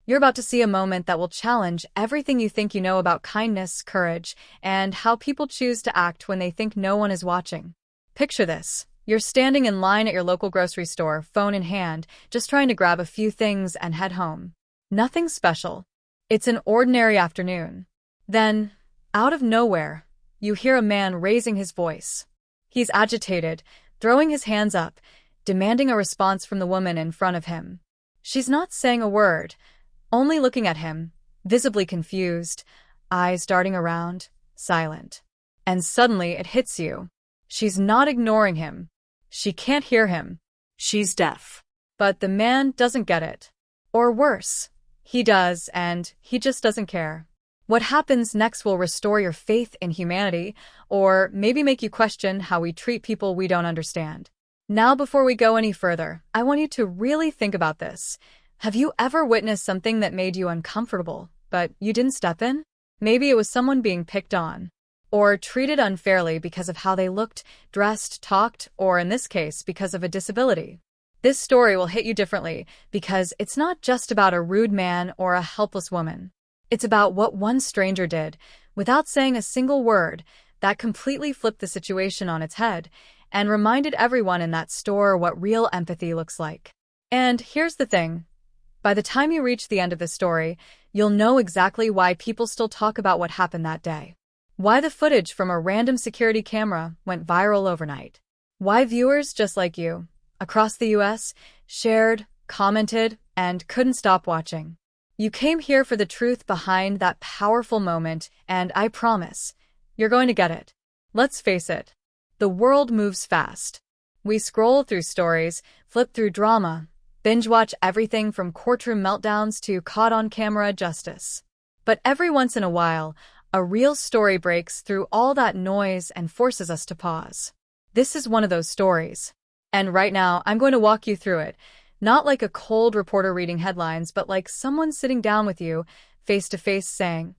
You're about to see a moment that will challenge everything you think you know about kindness, courage, and how people choose to act when they think no one is watching. Picture this. You're standing in line at your local grocery store, phone in hand, just trying to grab a few things and head home. Nothing special. It's an ordinary afternoon. Then, out of nowhere, you hear a man raising his voice. He's agitated, throwing his hands up, demanding a response from the woman in front of him. She's not saying a word, only looking at him, visibly confused, eyes darting around, silent. And suddenly it hits you. She's not ignoring him. She can't hear him. She's deaf. But the man doesn't get it. Or worse, he does, and he just doesn't care. What happens next will restore your faith in humanity, or maybe make you question how we treat people we don't understand. Now, before we go any further, I want you to really think about this. Have you ever witnessed something that made you uncomfortable, but you didn't step in? Maybe it was someone being picked on, or treated unfairly because of how they looked, dressed, talked, or in this case, because of a disability. This story will hit you differently because it's not just about a rude man or a helpless woman. It's about what one stranger did, without saying a single word, that completely flipped the situation on its head and reminded everyone in that store what real empathy looks like. And here's the thing. By the time you reach the end of the story, you'll know exactly why people still talk about what happened that day. Why the footage from a random security camera went viral overnight. Why viewers just like you, across the US, shared, commented, and couldn't stop watching. You came here for the truth behind that powerful moment, and I promise, you're going to get it. Let's face it. The world moves fast. We scroll through stories, flip through drama, binge-watch everything from courtroom meltdowns to caught-on-camera justice. But every once in a while, a real story breaks through all that noise and forces us to pause. This is one of those stories. And right now, I'm going to walk you through it, not like a cold reporter reading headlines, but like someone sitting down with you, face to face, saying,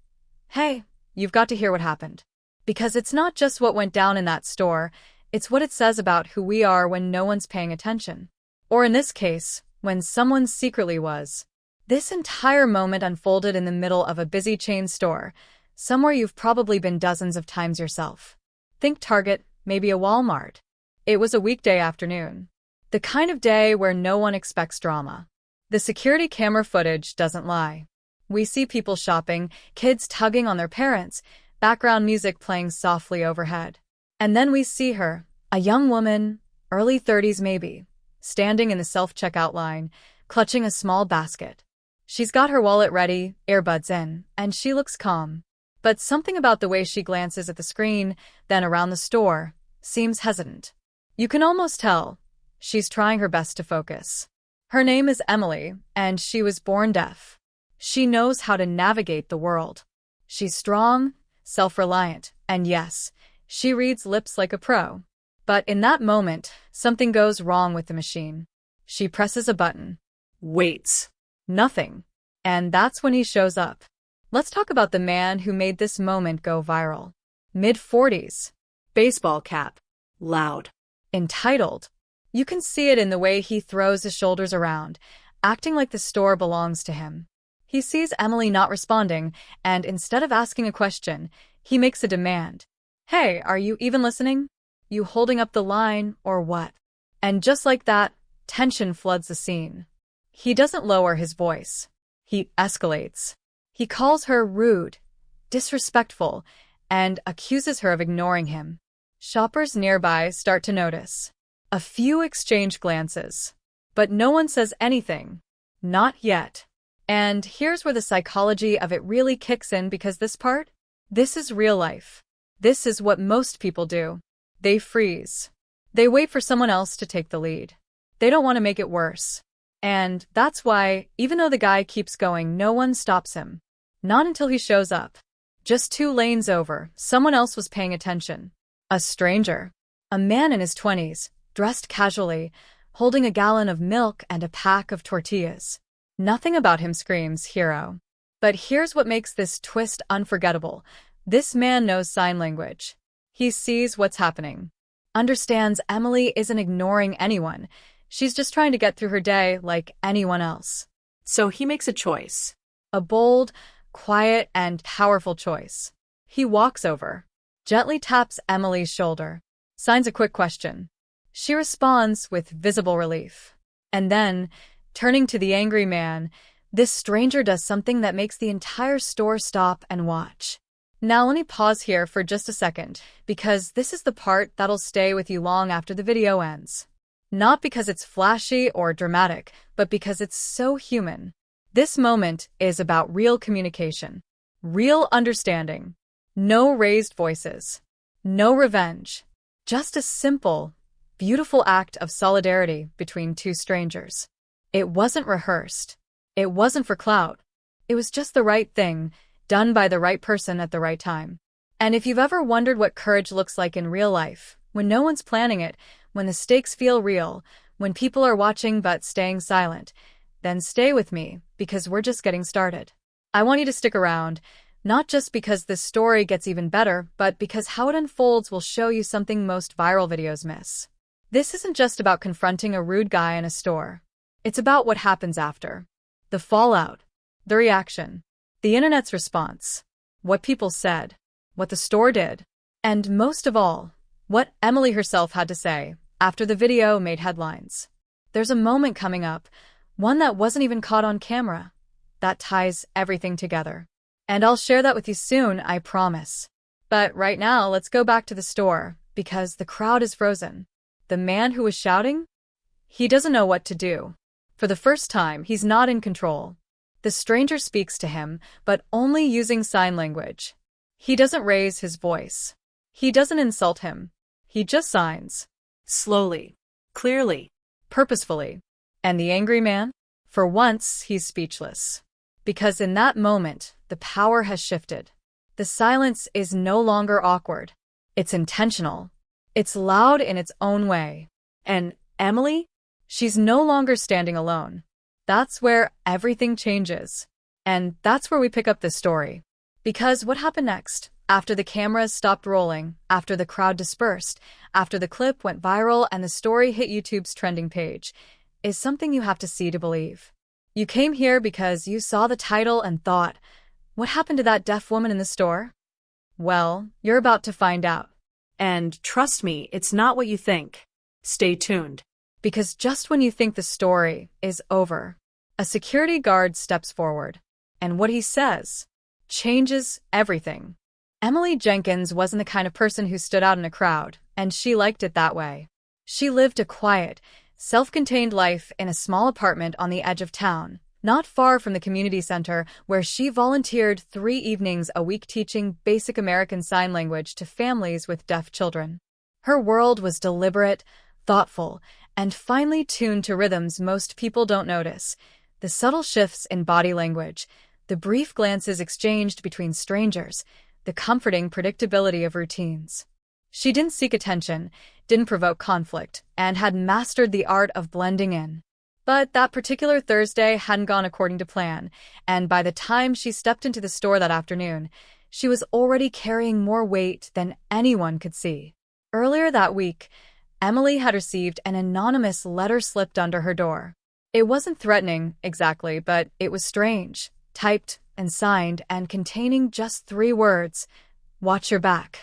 "Hey, you've got to hear what happened." Because it's not just what went down in that store, it's what it says about who we are when no one's paying attention. Or in this case, when someone secretly was. This entire moment unfolded in the middle of a busy chain store, somewhere you've probably been dozens of times yourself. Think Target, maybe a Walmart. It was a weekday afternoon. The kind of day where no one expects drama. The security camera footage doesn't lie. We see people shopping, kids tugging on their parents, background music playing softly overhead. And then we see her, a young woman, early 30s maybe, standing in the self-checkout line, clutching a small basket. She's got her wallet ready, earbuds in, and she looks calm. But something about the way she glances at the screen, then around the store, seems hesitant. You can almost tell. She's trying her best to focus. Her name is Emily, and she was born deaf. She knows how to navigate the world. She's strong, self-reliant, and yes, she reads lips like a pro. But in that moment, something goes wrong with the machine. She presses a button. Waits. Nothing. And that's when he shows up. Let's talk about the man who made this moment go viral. Mid-40s. Baseball cap. Loud. Entitled. You can see it in the way he throws his shoulders around, acting like the store belongs to him. He sees Emily not responding, and instead of asking a question, he makes a demand. "Hey, are you even listening? You holding up the line, or what?" And just like that, tension floods the scene. He doesn't lower his voice. He escalates. He calls her rude, disrespectful, and accuses her of ignoring him. Shoppers nearby start to notice. A few exchange glances. But no one says anything. Not yet. And here's where the psychology of it really kicks in, because this is real life. This is what most people do. They freeze. They wait for someone else to take the lead. They don't want to make it worse. And that's why, even though the guy keeps going, no one stops him. Not until he shows up. Just 2 lanes over, someone else was paying attention. A stranger. A man in his 20s, dressed casually, holding a gallon of milk and a pack of tortillas. Nothing about him screams hero. But here's what makes this twist unforgettable. This man knows sign language. He sees what's happening. Understands Emily isn't ignoring anyone. She's just trying to get through her day like anyone else. So he makes a choice. A bold, quiet, and powerful choice. He walks over, gently taps Emily's shoulder, signs a quick question. She responds with visible relief. And then, turning to the angry man, this stranger does something that makes the entire store stop and watch. Now let me pause here for just a second, because this is the part that'll stay with you long after the video ends. Not because it's flashy or dramatic, but because it's so human. This moment is about real communication, real understanding. No raised voices, no revenge, just a simple, beautiful act of solidarity between two strangers. It wasn't rehearsed. It wasn't for clout. It was just the right thing, done by the right person at the right time. And if you've ever wondered what courage looks like in real life, when no one's planning it, when the stakes feel real, when people are watching but staying silent, then stay with me, because we're just getting started. I want you to stick around, not just because this story gets even better, but because how it unfolds will show you something most viral videos miss. This isn't just about confronting a rude guy in a store. It's about what happens after. The fallout, the reaction, the internet's response, what people said, what the store did, and most of all, what Emily herself had to say after the video made headlines. There's a moment coming up, one that wasn't even caught on camera, that ties everything together. And I'll share that with you soon, I promise. But right now, let's go back to the store, because the crowd is frozen. The man who was shouting? He doesn't know what to do. For the first time, he's not in control. The stranger speaks to him, but only using sign language. He doesn't raise his voice. He doesn't insult him. He just signs. Slowly. Clearly. Purposefully. And the angry man? For once, he's speechless. Because in that moment, the power has shifted. The silence is no longer awkward. It's intentional. It's loud in its own way. And Emily? She's no longer standing alone. That's where everything changes. And that's where we pick up this story. Because what happened next, after the cameras stopped rolling, after the crowd dispersed, after the clip went viral and the story hit YouTube's trending page, is something you have to see to believe. You came here because you saw the title and thought, what happened to that deaf woman in the store? Well, you're about to find out. And trust me, it's not what you think. Stay tuned. Because just when you think the story is over, a security guard steps forward. And what he says changes everything. Emily Jenkins wasn't the kind of person who stood out in a crowd, and she liked it that way. She lived a quiet, self-contained life in a small apartment on the edge of town, not far from the community center where she volunteered 3 evenings a week teaching basic American Sign Language to families with deaf children. Her world was deliberate, thoughtful, and finely tuned to rhythms most people don't notice. The subtle shifts in body language, the brief glances exchanged between strangers, the comforting predictability of routines. She didn't seek attention, didn't provoke conflict, and had mastered the art of blending in. But that particular Thursday hadn't gone according to plan, and by the time she stepped into the store that afternoon, she was already carrying more weight than anyone could see. Earlier that week, Emily had received an anonymous letter slipped under her door. It wasn't threatening, exactly, but it was strange, typed and signed and containing just 3 words, "Watch your back."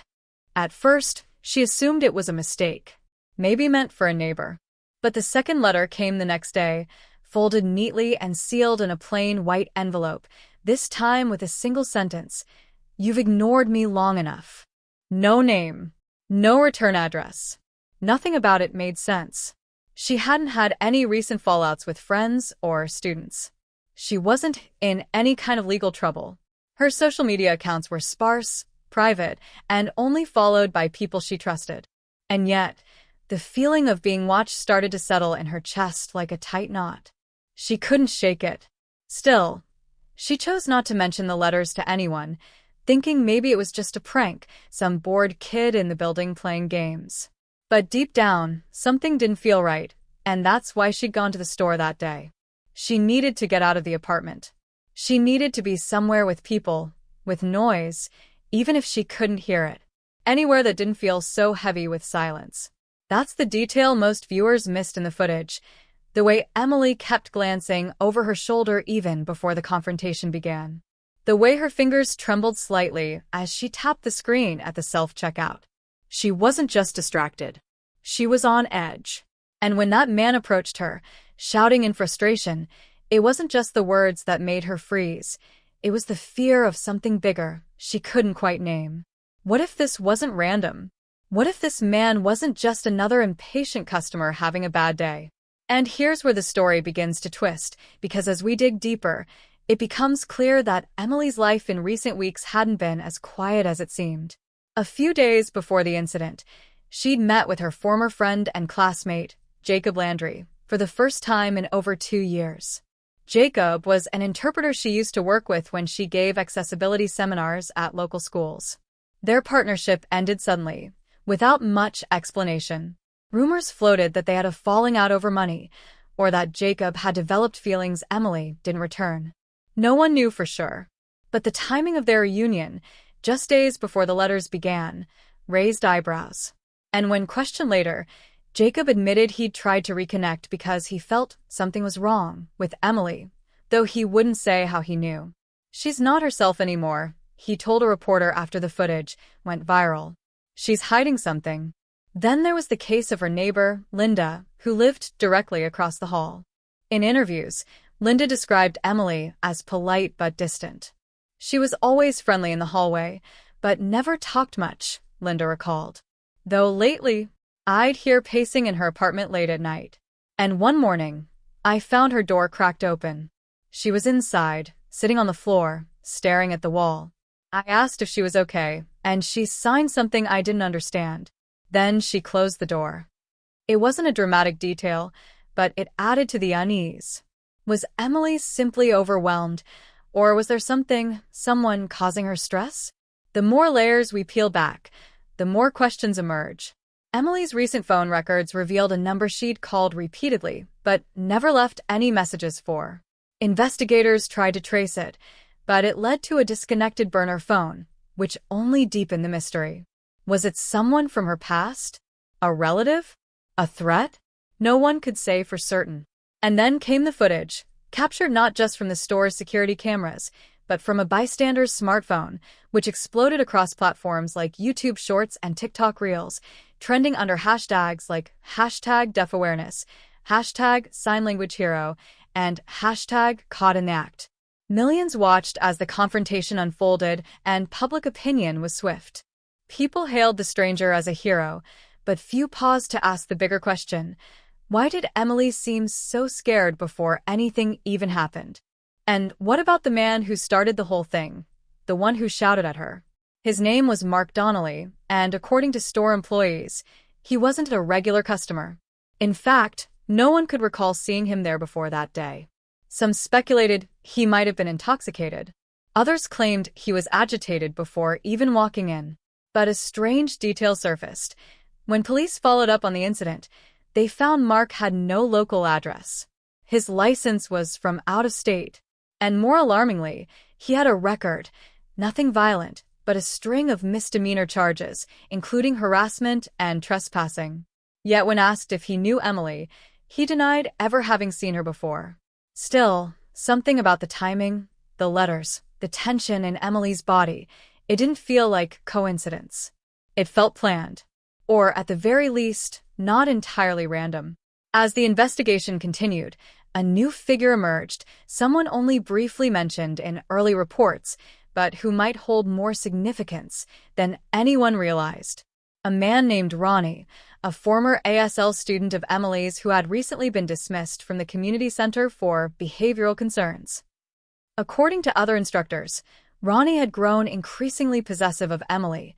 At first, she assumed it was a mistake, maybe meant for a neighbor. But the second letter came the next day, folded neatly and sealed in a plain white envelope, this time with a single sentence, "You've ignored me long enough." No name, no return address. Nothing about it made sense. She hadn't had any recent fallouts with friends or students. She wasn't in any kind of legal trouble. Her social media accounts were sparse, private, and only followed by people she trusted. And yet, the feeling of being watched started to settle in her chest like a tight knot. She couldn't shake it. Still, she chose not to mention the letters to anyone, thinking maybe it was just a prank, some bored kid in the building playing games. But deep down, something didn't feel right, and that's why she'd gone to the store that day. She needed to get out of the apartment. She needed to be somewhere with people, with noise, even if she couldn't hear it. Anywhere that didn't feel so heavy with silence. That's the detail most viewers missed in the footage. The way Emily kept glancing over her shoulder even before the confrontation began. The way her fingers trembled slightly as she tapped the screen at the self-checkout. She wasn't just distracted. She was on edge. And when that man approached her, shouting in frustration, it wasn't just the words that made her freeze. It was the fear of something bigger she couldn't quite name. What if this wasn't random? What if this man wasn't just another impatient customer having a bad day? And here's where the story begins to twist, because as we dig deeper, it becomes clear that Emily's life in recent weeks hadn't been as quiet as it seemed. A few days before the incident, she'd met with her former friend and classmate, Jacob Landry, for the first time in over 2 years. Jacob was an interpreter she used to work with when she gave accessibility seminars at local schools. Their partnership ended suddenly, without much explanation. Rumors floated that they had a falling out over money, or that Jacob had developed feelings Emily didn't return. No one knew for sure. But the timing of their reunion, just days before the letters began, raised eyebrows. And when questioned later, Jacob admitted he'd tried to reconnect because he felt something was wrong with Emily, though he wouldn't say how he knew. "She's not herself anymore," he told a reporter after the footage went viral. "She's hiding something." Then there was the case of her neighbor, Linda, who lived directly across the hall. In interviews, Linda described Emily as polite but distant. "She was always friendly in the hallway, but never talked much," Linda recalled. "Though lately, I'd hear pacing in her apartment late at night. And one morning, I found her door cracked open. She was inside, sitting on the floor, staring at the wall. I asked if she was okay, and she signed something I didn't understand. Then she closed the door." It wasn't a dramatic detail, but it added to the unease. Was Emily simply overwhelmed, or was there someone causing her stress? The more layers we peel back, the more questions emerge. Emily's recent phone records revealed a number she'd called repeatedly, but never left any messages for. Investigators tried to trace it, but it led to a disconnected burner phone, which only deepened the mystery. Was it someone from her past? A relative? A threat? No one could say for certain. And then came the footage, captured not just from the store's security cameras, but from a bystander's smartphone, which exploded across platforms like YouTube Shorts and TikTok Reels, trending under hashtags like #DeafAwareness, #SignLanguageHero, and #CaughtInTheAct. Millions watched as the confrontation unfolded, and public opinion was swift. People hailed the stranger as a hero, but few paused to ask the bigger question: why did Emily seem so scared before anything even happened? And what about the man who started the whole thing, the one who shouted at her? His name was Mark Donnelly, and according to store employees, he wasn't a regular customer. In fact, no one could recall seeing him there before that day. Some speculated he might have been intoxicated. Others claimed he was agitated before even walking in. But a strange detail surfaced. When police followed up on the incident, they found Mark had no local address. His license was from out of state. And more alarmingly, he had a record, nothing violent, but a string of misdemeanor charges, including harassment and trespassing. Yet when asked if he knew Emily, he denied ever having seen her before. Still, something about the timing, the letters, the tension in Emily's body, it didn't feel like coincidence. It felt planned. Or, at the very least, not entirely random. As the investigation continued, a new figure emerged, someone only briefly mentioned in early reports, but who might hold more significance than anyone realized. A man named Ronnie, a former ASL student of Emily's who had recently been dismissed from the community center for behavioral concerns. According to other instructors, Ronnie had grown increasingly possessive of Emily,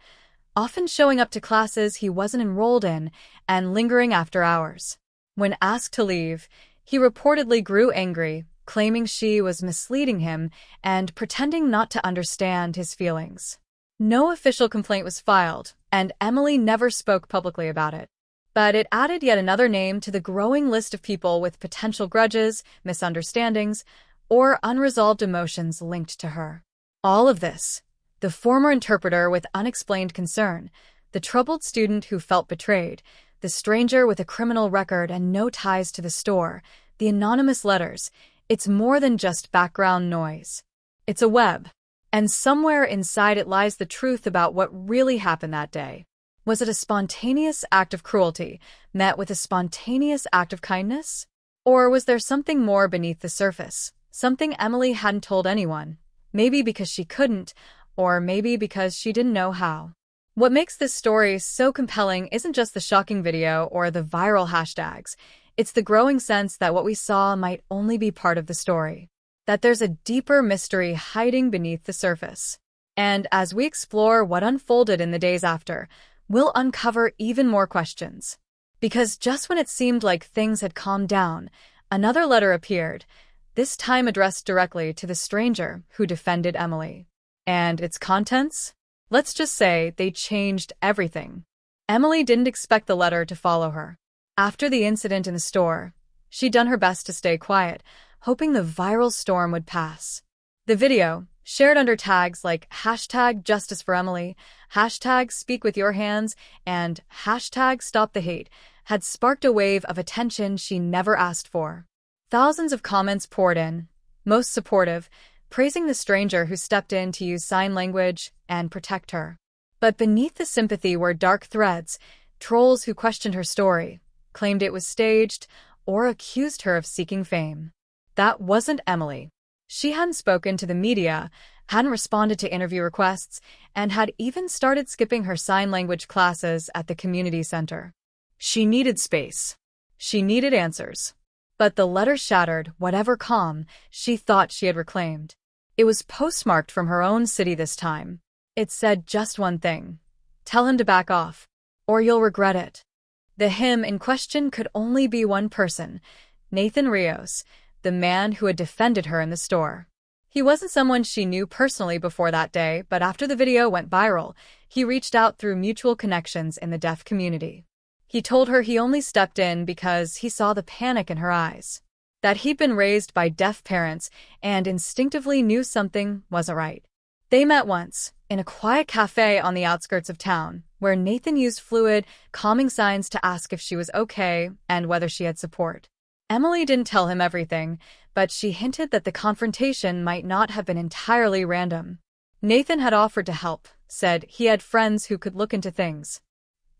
often showing up to classes he wasn't enrolled in and lingering after hours. When asked to leave, he reportedly grew angry, claiming she was misleading him and pretending not to understand his feelings. No official complaint was filed, and Emily never spoke publicly about it. But it added yet another name to the growing list of people with potential grudges, misunderstandings, or unresolved emotions linked to her. All of this, the former interpreter with unexplained concern, the troubled student who felt betrayed, the stranger with a criminal record and no ties to the store, the anonymous letters, it's more than just background noise. It's a web. And somewhere inside it lies the truth about what really happened that day. Was it a spontaneous act of cruelty, met with a spontaneous act of kindness? Or was there something more beneath the surface, something Emily hadn't told anyone? Maybe because she couldn't, or maybe because she didn't know how. What makes this story so compelling isn't just the shocking video or the viral hashtags. It's the growing sense that what we saw might only be part of the story, that there's a deeper mystery hiding beneath the surface. And as we explore what unfolded in the days after, we'll uncover even more questions. Because just when it seemed like things had calmed down, another letter appeared, this time addressed directly to the stranger who defended Emily. And its contents? Let's just say they changed everything. Emily didn't expect the letter to follow her. After the incident in the store, she'd done her best to stay quiet, hoping the viral storm would pass. The video, shared under tags like #JusticeForEmily, #SpeakWithYourHands, and #StopTheHate, had sparked a wave of attention she never asked for. Thousands of comments poured in, most supportive, praising the stranger who stepped in to use sign language and protect her. But beneath the sympathy were dark threads, trolls who questioned her story, claimed it was staged, or accused her of seeking fame. That wasn't Emily. She hadn't spoken to the media, hadn't responded to interview requests, and had even started skipping her sign language classes at the community center. She needed space. She needed answers. But the letter shattered whatever calm she thought she had reclaimed. It was postmarked from her own city this time. It said just one thing: tell him to back off, or you'll regret it. The him in question could only be one person: Nathan Rios, the man who had defended her in the store. He wasn't someone she knew personally before that day, but after the video went viral, he reached out through mutual connections in the deaf community. He told her he only stepped in because he saw the panic in her eyes, that he'd been raised by deaf parents and instinctively knew something wasn't right. They met once, in a quiet cafe on the outskirts of town, where Nathan used fluid, calming signs to ask if she was okay and whether she had support. Emily didn't tell him everything, but she hinted that the confrontation might not have been entirely random. Nathan had offered to help, said he had friends who could look into things.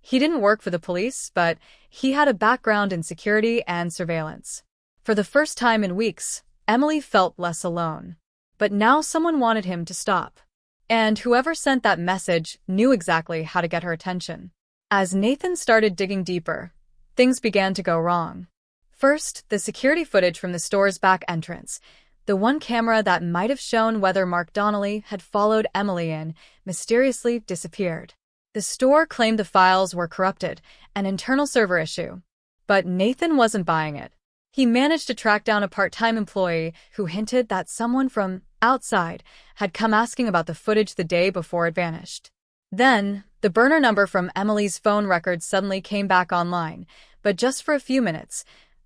He didn't work for the police, but he had a background in security and surveillance. For the first time in weeks, Emily felt less alone. But now someone wanted him to stop. And whoever sent that message knew exactly how to get her attention. As Nathan started digging deeper, things began to go wrong. First, the security footage from the store's back entrance, the one camera that might have shown whether Mark Donnelly had followed Emily in, mysteriously disappeared. The store claimed the files were corrupted, an internal server issue. But Nathan wasn't buying it. He managed to track down a part-time employee who hinted that someone from outside had come asking about the footage the day before it vanished. Then, the burner number from Emily's phone records suddenly came back online, but just for a few minutes,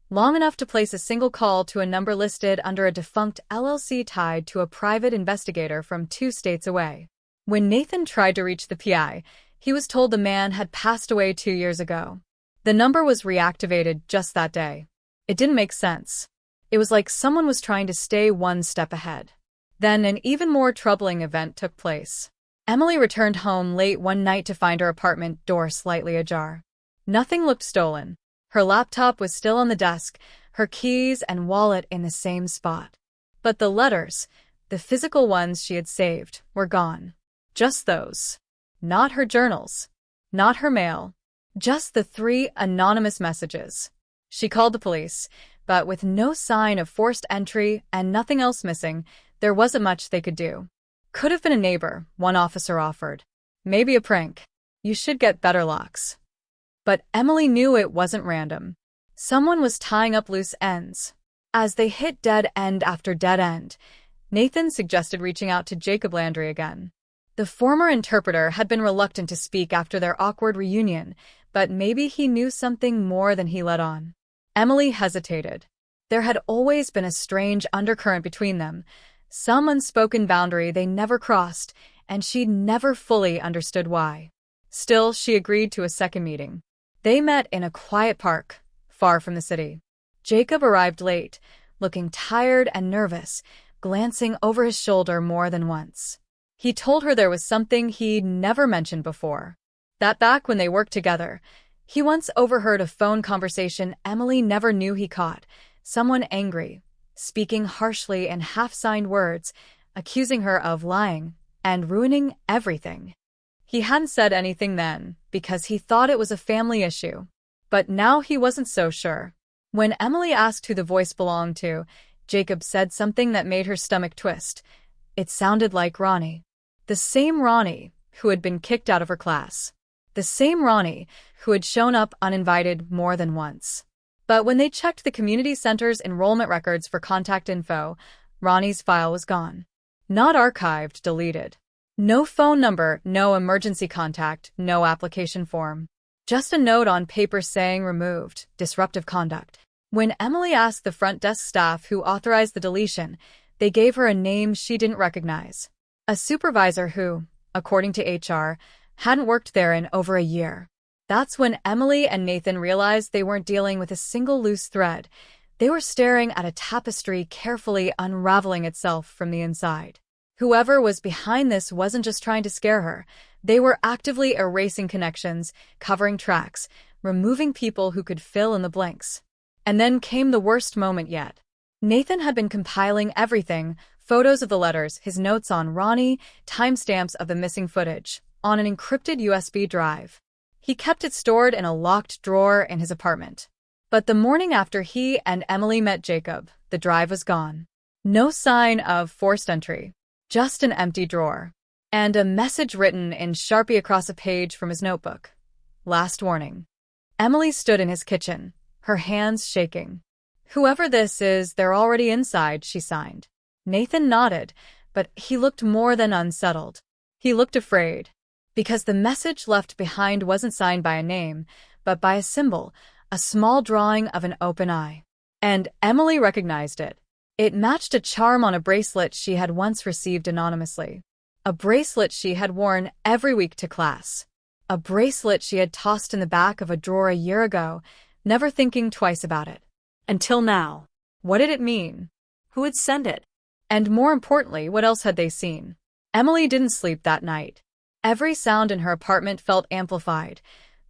long enough to place a single call to a number listed under a defunct LLC tied to a private investigator from 2 states away. When Nathan tried to reach the PI, he was told the man had passed away 2 years ago. The number was reactivated just that day. It didn't make sense. It was like someone was trying to stay one step ahead. Then an even more troubling event took place. Emily returned home late one night to find her apartment door slightly ajar. Nothing looked stolen. Her laptop was still on the desk, her keys and wallet in the same spot. But the letters, the physical ones she had saved, were gone. Just those. Not her journals. Not her mail. Just the 3 anonymous messages. She called the police, but with no sign of forced entry and nothing else missing, there wasn't much they could do. Could have been a neighbor, one officer offered. Maybe a prank. You should get better locks. But Emily knew it wasn't random. Someone was tying up loose ends. As they hit dead end after dead end, Nathan suggested reaching out to Jacob Landry again. The former interpreter had been reluctant to speak after their awkward reunion, but maybe he knew something more than he let on. Emily hesitated. There had always been a strange undercurrent between them, some unspoken boundary they never crossed, and she'd never fully understood why. Still, she agreed to a second meeting. They met in a quiet park, far from the city. Jacob arrived late, looking tired and nervous, glancing over his shoulder more than once. He told her there was something he'd never mentioned before. That back when they worked together, he once overheard a phone conversation Emily never knew he caught, someone angry, speaking harshly in half-signed words, accusing her of lying and ruining everything. He hadn't said anything then, because he thought it was a family issue. But now he wasn't so sure. When Emily asked who the voice belonged to, Jacob said something that made her stomach twist. It sounded like Ronnie. The same Ronnie who had been kicked out of her class. The same Ronnie who had shown up uninvited more than once. But when they checked the community center's enrollment records for contact info, Ronnie's file was gone. Not archived, deleted. No phone number, no emergency contact, no application form. Just a note on paper saying removed, disruptive conduct. When Emily asked the front desk staff who authorized the deletion, they gave her a name she didn't recognize. A supervisor who, according to HR, hadn't worked there in over a year. That's when Emily and Nathan realized they weren't dealing with a single loose thread. They were staring at a tapestry carefully unraveling itself from the inside. Whoever was behind this wasn't just trying to scare her. They were actively erasing connections, covering tracks, removing people who could fill in the blanks. And then came the worst moment yet. Nathan had been compiling everything, photos of the letters, his notes on Ronnie, timestamps of the missing footage, on an encrypted USB drive. He kept it stored in a locked drawer in his apartment. But the morning after he and Emily met Jacob, the drive was gone. No sign of forced entry. Just an empty drawer. And a message written in Sharpie across a page from his notebook. Last warning. Emily stood in his kitchen, her hands shaking. Whoever this is, they're already inside, she signed. Nathan nodded, but he looked more than unsettled. He looked afraid. Because the message left behind wasn't signed by a name, but by a symbol, a small drawing of an open eye. And Emily recognized it. It matched a charm on a bracelet she had once received anonymously. A bracelet she had worn every week to class. A bracelet she had tossed in the back of a drawer a year ago, never thinking twice about it. Until now. What did it mean? Who would send it? And more importantly, what else had they seen? Emily didn't sleep that night. Every sound in her apartment felt amplified.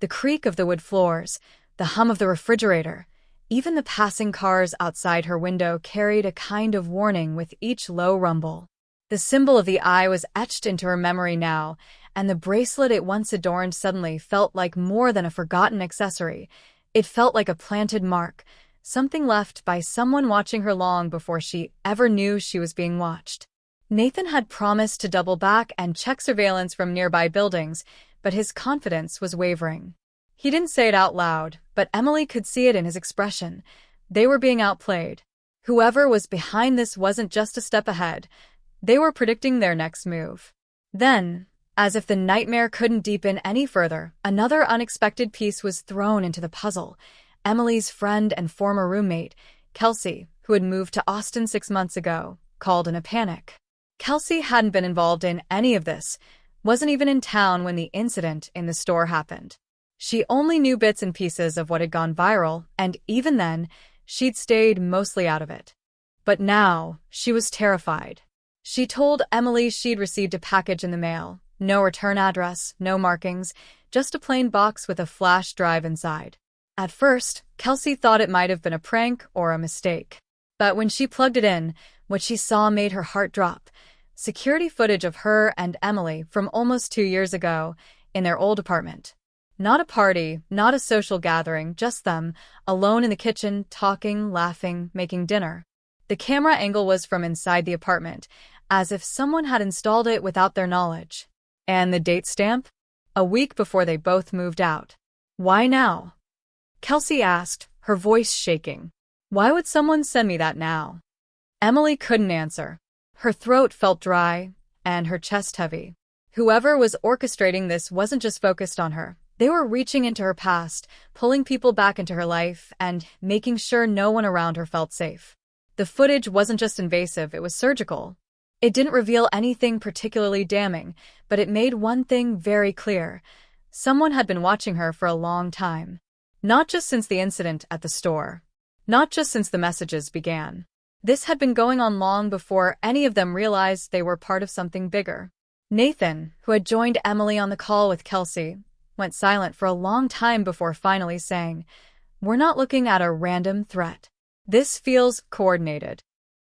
The creak of the wood floors, the hum of the refrigerator, even the passing cars outside her window carried a kind of warning with each low rumble. The symbol of the eye was etched into her memory now, and the bracelet it once adorned suddenly felt like more than a forgotten accessory. It felt like a planted mark, something left by someone watching her long before she ever knew she was being watched. Nathan had promised to double back and check surveillance from nearby buildings, but his confidence was wavering. He didn't say it out loud, but Emily could see it in his expression. They were being outplayed. Whoever was behind this wasn't just a step ahead. They were predicting their next move. Then, as if the nightmare couldn't deepen any further, another unexpected piece was thrown into the puzzle. Emily's friend and former roommate, Kelsey, who had moved to Austin 6 months ago, called in a panic. Kelsey hadn't been involved in any of this, wasn't even in town when the incident in the store happened. She only knew bits and pieces of what had gone viral, and even then, she'd stayed mostly out of it. But now, she was terrified. She told Emily she'd received a package in the mail. No return address, no markings, just a plain box with a flash drive inside. At first, Kelsey thought it might have been a prank or a mistake. But when she plugged it in, what she saw made her heart drop. Security footage of her and Emily from almost 2 years ago, in their old apartment. Not a party, not a social gathering, just them, alone in the kitchen, talking, laughing, making dinner. The camera angle was from inside the apartment, as if someone had installed it without their knowledge. And the date stamp? A week before they both moved out. Why now? Kelsey asked, her voice shaking. Why would someone send me that now? Emily couldn't answer. Her throat felt dry, and her chest heavy. Whoever was orchestrating this wasn't just focused on her. They were reaching into her past, pulling people back into her life, and making sure no one around her felt safe. The footage wasn't just invasive, it was surgical. It didn't reveal anything particularly damning, but it made one thing very clear. Someone had been watching her for a long time. Not just since the incident at the store. Not just since the messages began. This had been going on long before any of them realized they were part of something bigger. Nathan, who had joined Emily on the call with Kelsey, went silent for a long time before finally saying, "We're not looking at a random threat. This feels coordinated."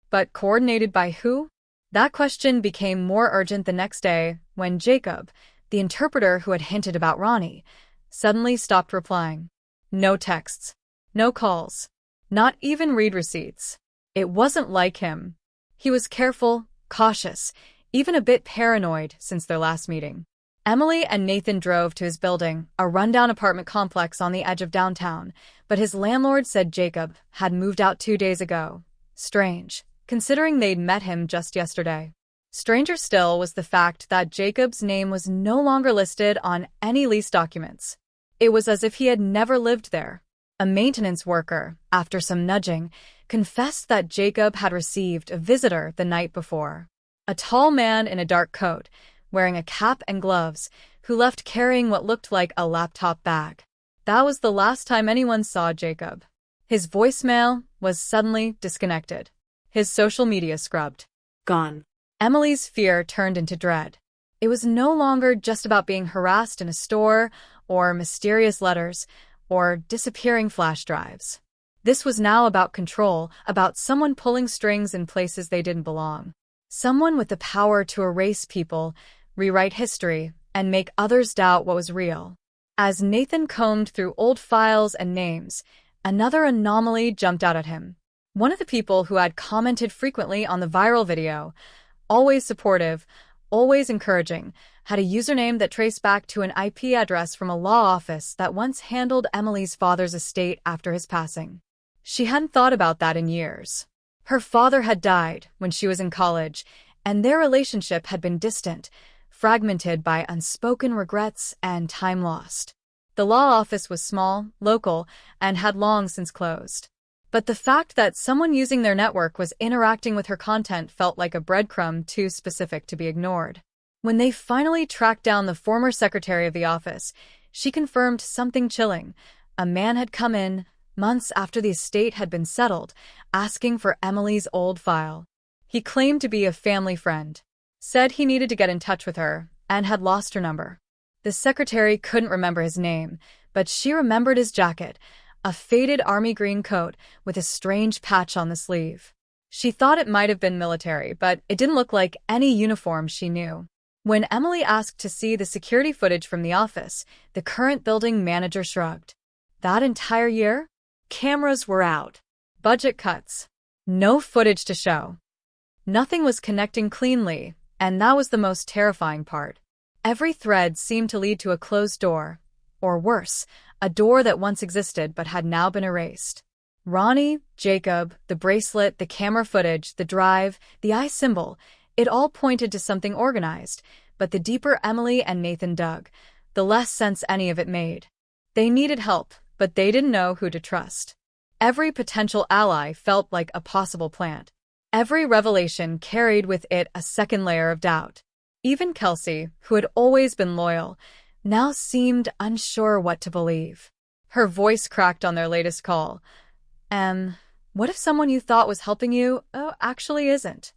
But coordinated by who? That question became more urgent the next day when Jacob, the interpreter who had hinted about Ronnie, suddenly stopped replying. No texts. No calls. Not even read receipts. It wasn't like him. He was careful, cautious, even a bit paranoid since their last meeting. Emily and Nathan drove to his building, a rundown apartment complex on the edge of downtown, but his landlord said Jacob had moved out 2 days ago. Strange, considering they'd met him just yesterday. Stranger still was the fact that Jacob's name was no longer listed on any lease documents. It was as if he had never lived there. A maintenance worker, after some nudging, confessed that Jacob had received a visitor the night before. A tall man in a dark coat, wearing a cap and gloves, who left carrying what looked like a laptop bag. That was the last time anyone saw Jacob. His voicemail was suddenly disconnected. His social media scrubbed. Gone. Emily's fear turned into dread. It was no longer just about being harassed in a store, or mysterious letters, or disappearing flash drives. This was now about control, about someone pulling strings in places they didn't belong. Someone with the power to erase people, rewrite history, and make others doubt what was real. As Nathan combed through old files and names, another anomaly jumped out at him. One of the people who had commented frequently on the viral video, always supportive, always encouraging, had a username that traced back to an IP address from a law office that once handled Emily's father's estate after his passing. She hadn't thought about that in years. Her father had died when she was in college, and their relationship had been distant, fragmented by unspoken regrets and time lost. The law office was small, local, and had long since closed. But the fact that someone using their network was interacting with her content felt like a breadcrumb too specific to be ignored. When they finally tracked down the former secretary of the office, she confirmed something chilling. A man had come in, months after the estate had been settled, asking for Emily's old file. He claimed to be a family friend, said he needed to get in touch with her, and had lost her number. The secretary couldn't remember his name, but she remembered his jacket, a faded army green coat with a strange patch on the sleeve. She thought it might have been military, but it didn't look like any uniform she knew. When Emily asked to see the security footage from the office, the current building manager shrugged. That entire year? Cameras were out. Budget cuts. No footage to show. Nothing was connecting cleanly, and that was the most terrifying part. Every thread seemed to lead to a closed door, or worse, a door that once existed but had now been erased. Ronnie, Jacob, the bracelet, the camera footage, the drive, the eye symbol, it all pointed to something organized, but the deeper Emily and Nathan dug, the less sense any of it made. They needed help, but they didn't know who to trust. Every potential ally felt like a possible plant. Every revelation carried with it a second layer of doubt. Even Kelsey, who had always been loyal, now seemed unsure what to believe. Her voice cracked on their latest call. What if someone you thought was helping you, actually isn't?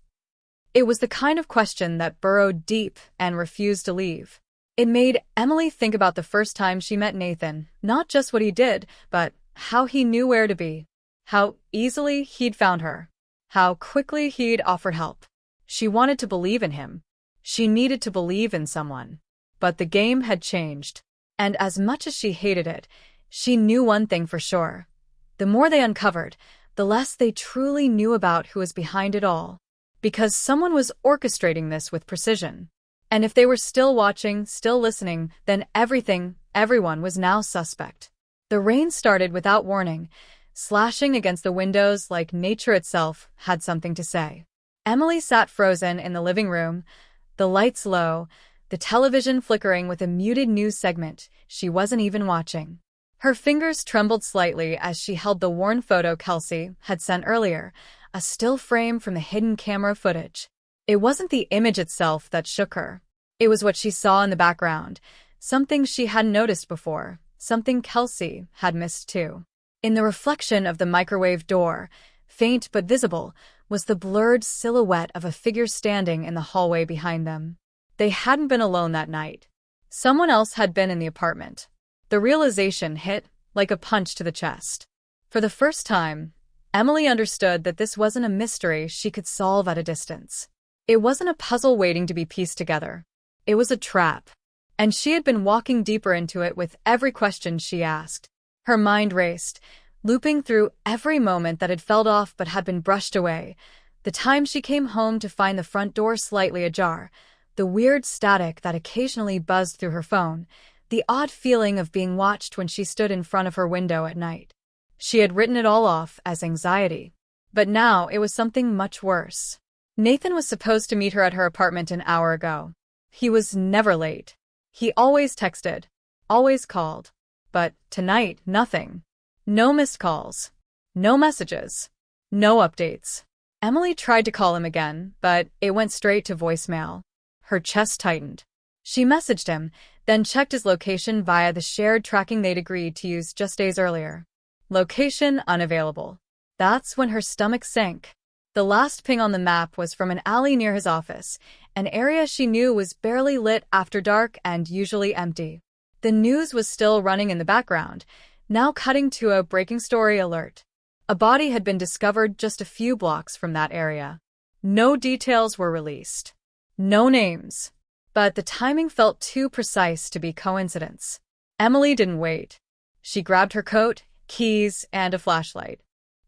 It was the kind of question that burrowed deep and refused to leave. It made Emily think about the first time she met Nathan, not just what he did, but how he knew where to be, how easily he'd found her, how quickly he'd offered help. She wanted to believe in him. She needed to believe in someone. But the game had changed, and as much as she hated it, she knew one thing for sure. The more they uncovered, the less they truly knew about who was behind it all. Because someone was orchestrating this with precision. And if they were still watching, still listening, then everyone was now suspect. The rain started without warning, slashing against the windows like nature itself had something to say. Emily sat frozen in the living room, the lights low, the television flickering with a muted news segment she wasn't even watching. Her fingers trembled slightly as she held the worn photo Kelsey had sent earlier, a still frame from the hidden camera footage. It wasn't the image itself that shook her. It was what she saw in the background, something she hadn't noticed before, something Kelsey had missed too. In the reflection of the microwave door, faint but visible, was the blurred silhouette of a figure standing in the hallway behind them. They hadn't been alone that night. Someone else had been in the apartment. The realization hit like a punch to the chest. For the first time, Emily understood that this wasn't a mystery she could solve at a distance. It wasn't a puzzle waiting to be pieced together. It was a trap. And she had been walking deeper into it with every question she asked. Her mind raced, looping through every moment that had felt off but had been brushed away. The time she came home to find the front door slightly ajar, the weird static that occasionally buzzed through her phone, the odd feeling of being watched when she stood in front of her window at night. She had written it all off as anxiety. But now it was something much worse. Nathan was supposed to meet her at her apartment an hour ago. He was never late. He always texted, always called. But tonight, nothing. No missed calls. No messages. No updates. Emily tried to call him again, but it went straight to voicemail. Her chest tightened. She messaged him, then checked his location via the shared tracking they'd agreed to use just days earlier. Location unavailable. That's when her stomach sank. The last ping on the map was from an alley near his office, an area she knew was barely lit after dark and usually empty. The news was still running in the background, now cutting to a breaking story alert. A body had been discovered just a few blocks from that area. No details were released. No names. But the timing felt too precise to be coincidence. Emily didn't wait. She grabbed her coat, keys, and a flashlight,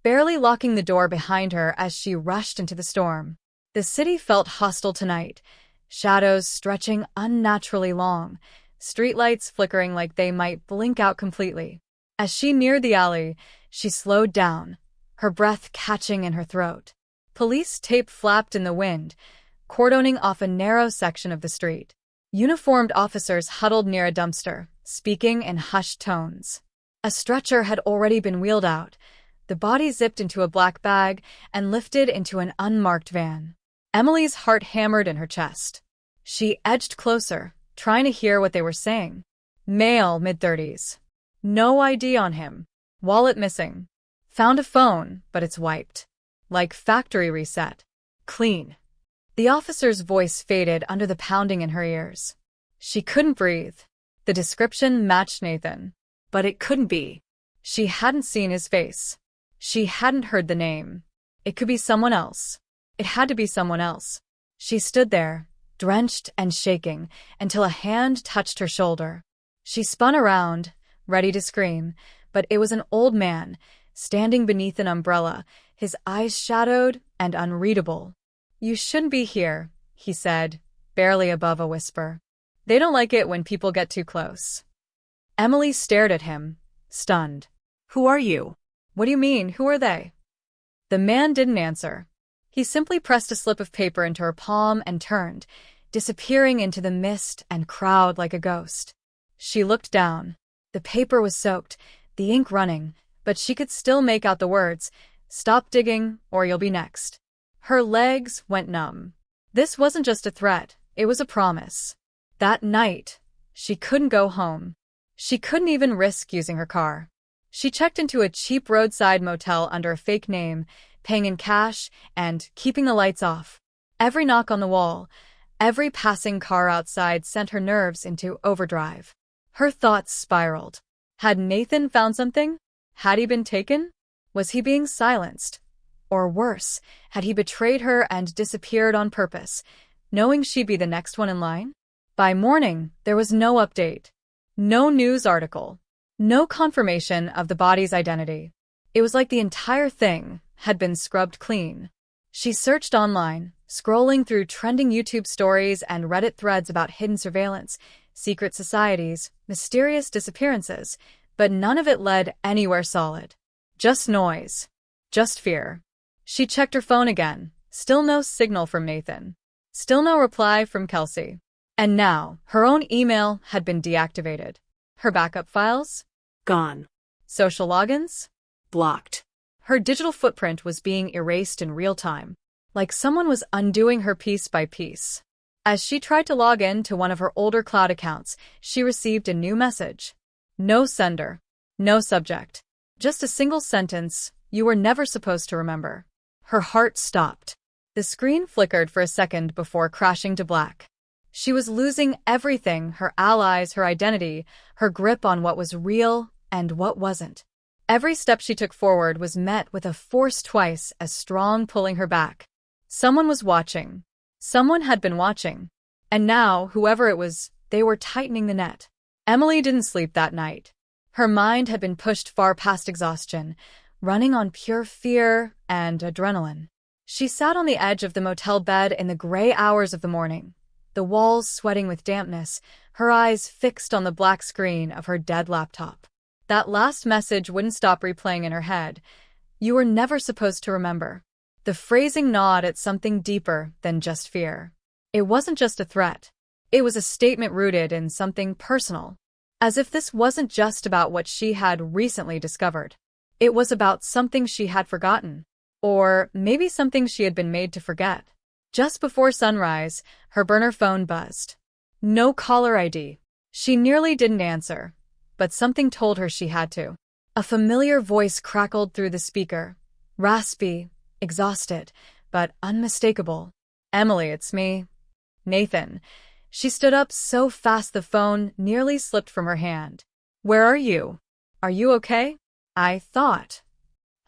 barely locking the door behind her as she rushed into the storm. The city felt hostile tonight, shadows stretching unnaturally long, streetlights flickering like they might blink out completely. As she neared the alley, she slowed down, her breath catching in her throat. Police tape flapped in the wind, cordoning off a narrow section of the street. Uniformed officers huddled near a dumpster, speaking in hushed tones. A stretcher had already been wheeled out, the body zipped into a black bag and lifted into an unmarked van. Emily's heart hammered in her chest. She edged closer, trying to hear what they were saying. Male, mid-30s. No ID on him. Wallet missing. Found a phone, but it's wiped. Like factory reset. Clean. The officer's voice faded under the pounding in her ears. She couldn't breathe. The description matched Nathan. But it couldn't be. She hadn't seen his face. She hadn't heard the name. It could be someone else. It had to be someone else. She stood there, drenched and shaking, until a hand touched her shoulder. She spun around, ready to scream, but it was an old man, standing beneath an umbrella, his eyes shadowed and unreadable. "You shouldn't be here," he said, barely above a whisper. "They don't like it when people get too close." Emily stared at him, stunned. Who are you? "What do you mean, who are they?" The man didn't answer. He simply pressed a slip of paper into her palm and turned, disappearing into the mist and crowd like a ghost. She looked down. The paper was soaked, the ink running, but she could still make out the words, "Stop digging, or you'll be next." Her legs went numb. This wasn't just a threat, it was a promise. That night, she couldn't go home. She couldn't even risk using her car. She checked into a cheap roadside motel under a fake name, paying in cash and keeping the lights off. Every knock on the wall, every passing car outside sent her nerves into overdrive. Her thoughts spiraled. Had Nathan found something? Had he been taken? Was he being silenced? Or worse, had he betrayed her and disappeared on purpose, knowing she'd be the next one in line? By morning, there was no update. No news article. No confirmation of the body's identity. It was like the entire thing had been scrubbed clean. She searched online, scrolling through trending YouTube stories and Reddit threads about hidden surveillance, secret societies, mysterious disappearances, but none of it led anywhere solid. Just noise. Just fear. She checked her phone again. Still no signal from Nathan. Still no reply from Kelsey. And now, her own email had been deactivated. Her backup files? Gone. Social logins? Blocked. Her digital footprint was being erased in real time, like someone was undoing her piece by piece. As she tried to log in to one of her older cloud accounts, she received a new message. No sender. No subject. Just a single sentence you were never supposed to remember. Her heart stopped. The screen flickered for a second before crashing to black. She was losing everything, her allies, her identity, her grip on what was real and what wasn't. Every step she took forward was met with a force twice as strong pulling her back. Someone was watching. Someone had been watching. And now, whoever it was, they were tightening the net. Emily didn't sleep that night. Her mind had been pushed far past exhaustion, running on pure fear and adrenaline. She sat on the edge of the motel bed in the gray hours of the morning, the walls sweating with dampness, her eyes fixed on the black screen of her dead laptop. That last message wouldn't stop replaying in her head. You were never supposed to remember. The phrasing gnawed at something deeper than just fear. It wasn't just a threat. It was a statement rooted in something personal. As if this wasn't just about what she had recently discovered. It was about something she had forgotten. Or maybe something she had been made to forget. Just before sunrise, her burner phone buzzed. No caller ID. She nearly didn't answer, but something told her she had to. A familiar voice crackled through the speaker. Raspy, exhausted, but unmistakable. Emily, it's me. Nathan. She stood up so fast the phone nearly slipped from her hand. Where are you? Are you okay? I thought.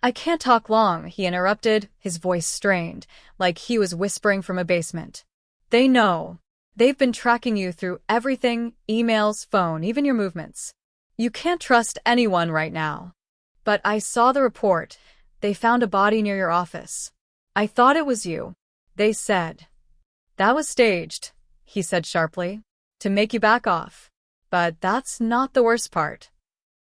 I can't talk long, he interrupted, his voice strained, like he was whispering from a basement. They know. They've been tracking you through everything, emails, phone, even your movements. You can't trust anyone right now. But I saw the report. They found a body near your office. I thought it was you. They said. That was staged, he said sharply, to make you back off. But that's not the worst part.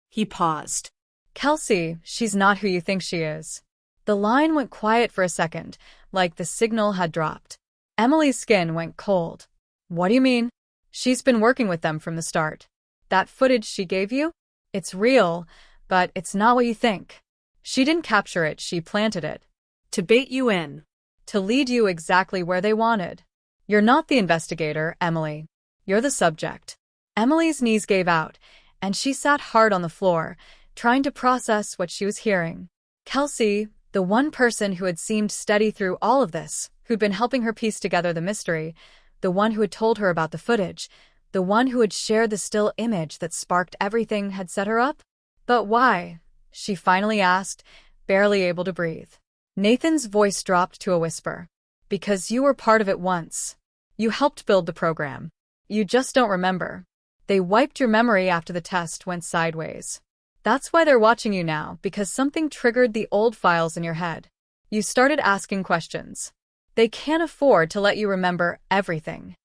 He paused. Kelsey, she's not who you think she is. The line went quiet for a second, like the signal had dropped. Emily's skin went cold. What do you mean? She's been working with them from the start. That footage she gave you? It's real, but it's not what you think. She didn't capture it, she planted it. To bait you in. To lead you exactly where they wanted. You're not the investigator, Emily. You're the subject. Emily's knees gave out, and she sat hard on the floor, trying to process what she was hearing. Kelsey, the one person who had seemed steady through all of this, who'd been helping her piece together the mystery, the one who had told her about the footage, the one who had shared the still image that sparked everything, had set her up? But why? She finally asked, barely able to breathe. Nathan's voice dropped to a whisper. Because you were part of it once. You helped build the program. You just don't remember. They wiped your memory after the test went sideways. That's why they're watching you now, because something triggered the old files in your head. You started asking questions. They can't afford to let you remember everything.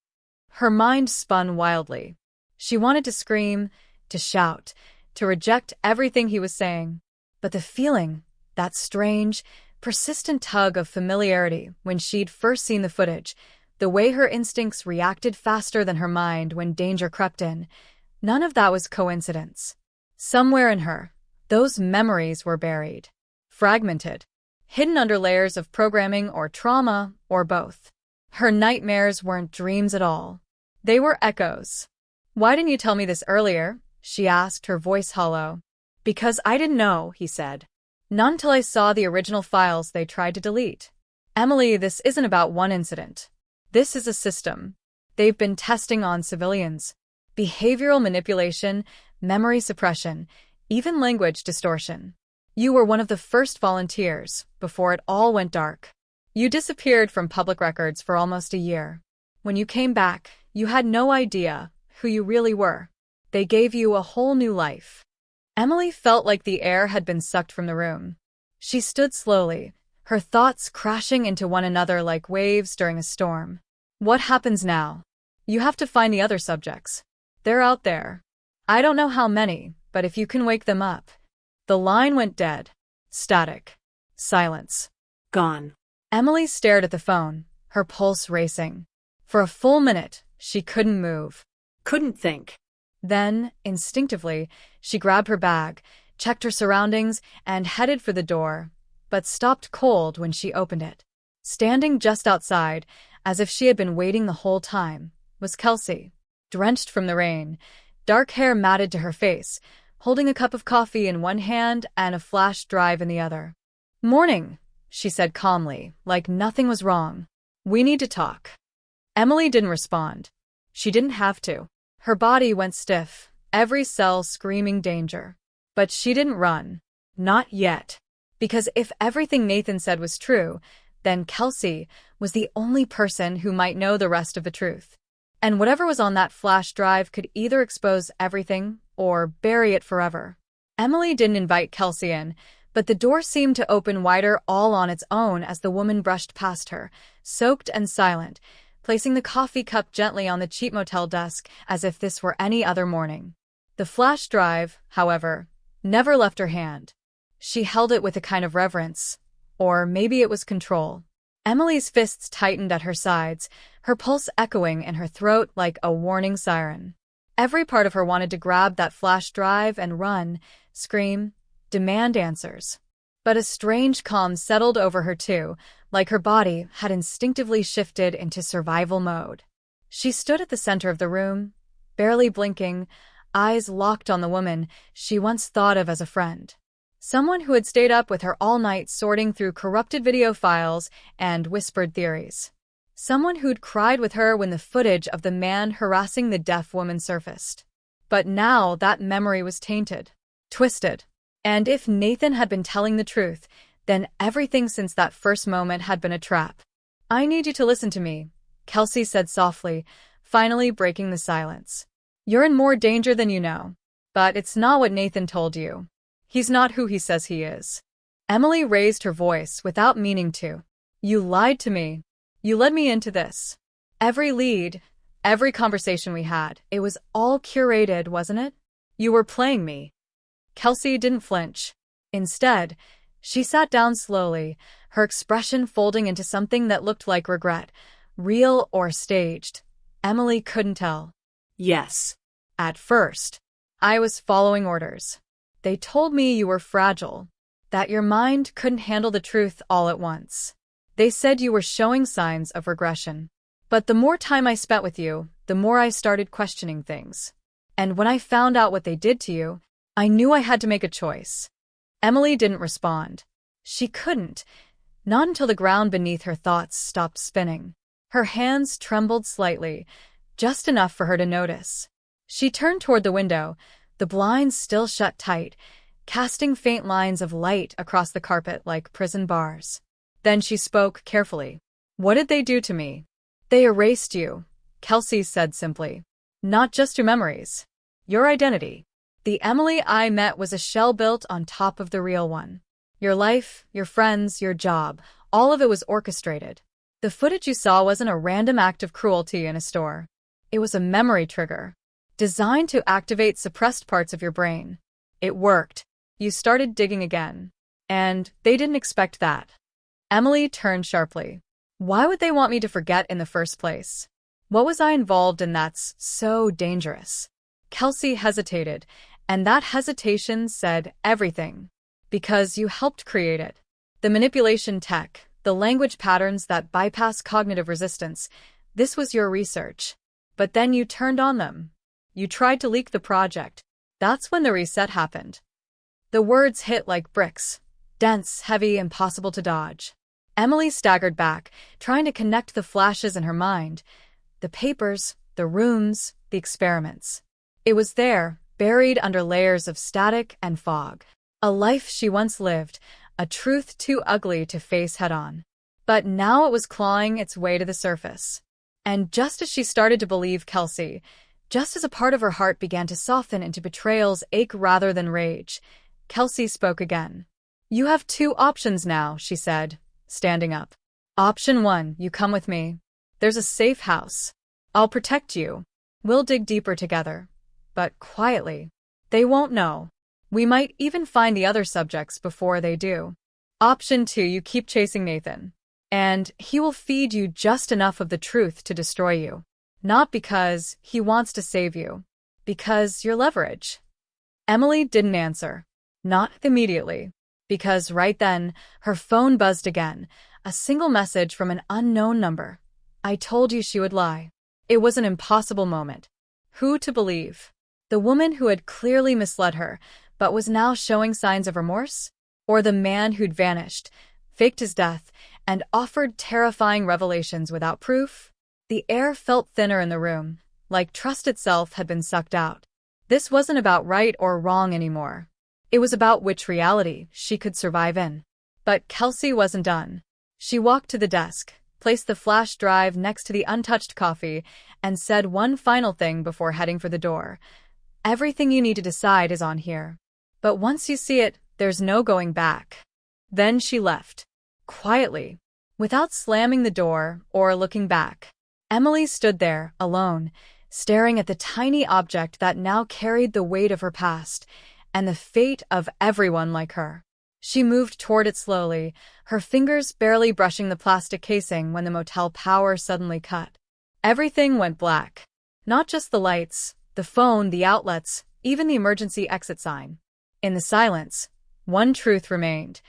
Her mind spun wildly. She wanted to scream, to shout, to reject everything he was saying. But the feeling, that strange, persistent tug of familiarity when she'd first seen the footage, the way her instincts reacted faster than her mind when danger crept in, none of that was coincidence. Somewhere in her, those memories were buried, fragmented, hidden under layers of programming or trauma, or both. Her nightmares weren't dreams at all. They were echoes. Why didn't you tell me this earlier? She asked, her voice hollow. Because I didn't know, he said. Not until I saw the original files they tried to delete. Emily, this isn't about one incident. This is a system. They've been testing on civilians. Behavioral manipulation, memory suppression, even language distortion. You were one of the first volunteers, before it all went dark. You disappeared from public records for almost a year. When you came back, you had no idea who you really were. They gave you a whole new life. Emily felt like the air had been sucked from the room. She stood slowly, her thoughts crashing into one another like waves during a storm. What happens now? You have to find the other subjects. They're out there. I don't know how many, but if you can wake them up. The line went dead. Static. Silence. Gone. Emily stared at the phone, her pulse racing. For a full minute, she couldn't move. Couldn't think. Then, instinctively, she grabbed her bag, checked her surroundings, and headed for the door, but stopped cold when she opened it. Standing just outside, as if she had been waiting the whole time, was Kelsey, drenched from the rain, dark hair matted to her face, holding a cup of coffee in one hand and a flash drive in the other. "Morning," she said calmly, like nothing was wrong. "We need to talk." Emily didn't respond. She didn't have to. Her body went stiff, every cell screaming danger. But she didn't run. Not yet. Because if everything Nathan said was true, then Kelsey was the only person who might know the rest of the truth. And whatever was on that flash drive could either expose everything or bury it forever. Emily didn't invite Kelsey in, but the door seemed to open wider all on its own as the woman brushed past her, soaked and silent, placing the coffee cup gently on the cheap motel desk as if this were any other morning. The flash drive, however, never left her hand. She held it with a kind of reverence, or maybe it was control. Emily's fists tightened at her sides, her pulse echoing in her throat like a warning siren. Every part of her wanted to grab that flash drive and run, scream, demand answers. But a strange calm settled over her too, like her body had instinctively shifted into survival mode. She stood at the center of the room, barely blinking, eyes locked on the woman she once thought of as a friend. Someone who had stayed up with her all night sorting through corrupted video files and whispered theories. Someone who'd cried with her when the footage of the man harassing the deaf woman surfaced. But now that memory was tainted, twisted. And if Nathan had been telling the truth, then everything since that first moment had been a trap. "I need you to listen to me," Kelsey said softly, finally breaking the silence. "You're in more danger than you know. But it's not what Nathan told you. He's not who he says he is." Emily raised her voice without meaning to. "You lied to me. You led me into this. Every lead, every conversation we had, it was all curated, wasn't it? You were playing me." Kelsey didn't flinch. Instead, she sat down slowly, her expression folding into something that looked like regret, real or staged. Emily couldn't tell. Yes. "At first, I was following orders. They told me you were fragile, that your mind couldn't handle the truth all at once. They said you were showing signs of regression. But the more time I spent with you, the more I started questioning things. And when I found out what they did to you, I knew I had to make a choice." Emily didn't respond. She couldn't, not until the ground beneath her thoughts stopped spinning. Her hands trembled slightly, just enough for her to notice. She turned toward the window, the blinds still shut tight, casting faint lines of light across the carpet like prison bars. Then she spoke carefully. "What did they do to me?" "They erased you," Kelsey said simply. "Not just your memories. Your identity. The Emily I met was a shell built on top of the real one. Your life, your friends, your job, all of it was orchestrated. The footage you saw wasn't a random act of cruelty in a store. It was a memory trigger, designed to activate suppressed parts of your brain. It worked. You started digging again. And they didn't expect that." Emily turned sharply. "Why would they want me to forget in the first place? What was I involved in that's so dangerous?" Kelsey hesitated, and that hesitation said everything. "Because you helped create it. The manipulation tech, the language patterns that bypass cognitive resistance, this was your research. But then you turned on them. You tried to leak the project. That's when the reset happened." The words hit like bricks, dense, heavy, impossible to dodge. Emily staggered back, trying to connect the flashes in her mind. The papers, the rooms, the experiments. It was there, buried under layers of static and fog. A life she once lived, a truth too ugly to face head-on. But now it was clawing its way to the surface. And just as she started to believe Kelsey, just as a part of her heart began to soften into betrayal's ache rather than rage, Kelsey spoke again. "You have two options now," she said, standing up. "Option 1, you come with me. There's a safe house. I'll protect you. We'll dig deeper together. But quietly. They won't know. We might even find the other subjects before they do. Option 2, you keep chasing Nathan. And he will feed you just enough of the truth to destroy you. Not because he wants to save you. Because you're leverage." Emily didn't answer. Not immediately. Because right then, her phone buzzed again. A single message from an unknown number. "I told you she would lie." It was an impossible moment. Who to believe? The woman who had clearly misled her, but was now showing signs of remorse? Or the man who'd vanished, faked his death, and offered terrifying revelations without proof? The air felt thinner in the room, like trust itself had been sucked out. This wasn't about right or wrong anymore. It was about which reality she could survive in. But Kelsey wasn't done. She walked to the desk, placed the flash drive next to the untouched coffee, and said one final thing before heading for the door. Everything you need to decide is on here. But once you see it, there's no going back. Then she left. Quietly, without slamming the door or looking back. Emily stood there, alone, staring at the tiny object that now carried the weight of her past and the fate of everyone like her. She moved toward it slowly, her fingers barely brushing the plastic casing when the motel power suddenly cut. Everything went black. Not just the lights, the phone, the outlets, even the emergency exit sign. In the silence, one truth remained.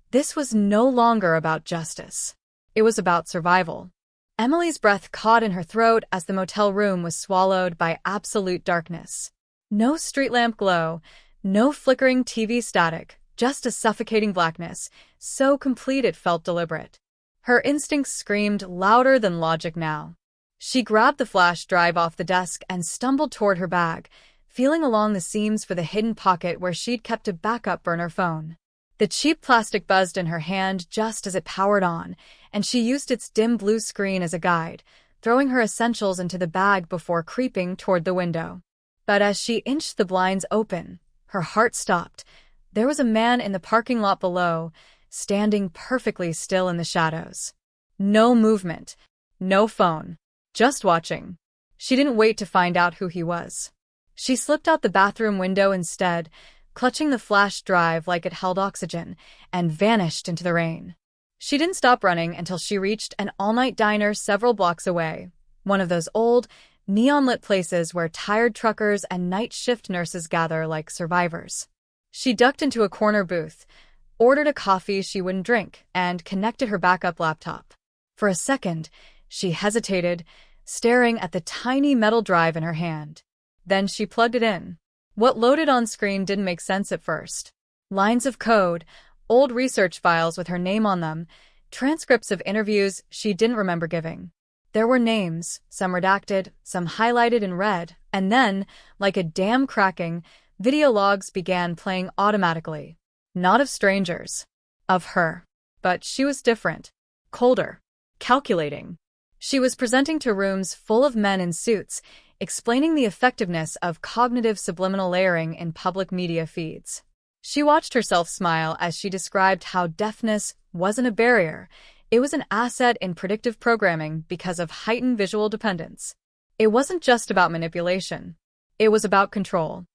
This was no longer about justice. It was about survival. Emily's breath caught in her throat as the motel room was swallowed by absolute darkness. No street lamp glow, no flickering TV static, just a suffocating blackness, so complete it felt deliberate. Her instincts screamed louder than logic now. She grabbed the flash drive off the desk and stumbled toward her bag, feeling along the seams for the hidden pocket where she'd kept a backup burner phone. The cheap plastic buzzed in her hand just as it powered on, and she used its dim blue screen as a guide, throwing her essentials into the bag before creeping toward the window. But as she inched the blinds open, her heart stopped. There was a man in the parking lot below, standing perfectly still in the shadows. No movement, no phone, just watching. She didn't wait to find out who he was. She slipped out the bathroom window instead, clutching the flash drive like it held oxygen, and vanished into the rain. She didn't stop running until she reached an all-night diner several blocks away, one of those old, neon-lit places where tired truckers and night shift nurses gather like survivors. She ducked into a corner booth, ordered a coffee she wouldn't drink, and connected her backup laptop. For a second, she hesitated, staring at the tiny metal drive in her hand. Then she plugged it in. What loaded on screen didn't make sense at first. Lines of code, old research files with her name on them, transcripts of interviews she didn't remember giving. There were names, some redacted, some highlighted in red, and then, like a dam cracking, video logs began playing automatically. Not of strangers. Of her. But she was different. Colder. Calculating. She was presenting to rooms full of men in suits, explaining the effectiveness of cognitive subliminal layering in public media feeds. She watched herself smile as she described how deafness wasn't a barrier. It was an asset in predictive programming because of heightened visual dependence. It wasn't just about manipulation. It was about control.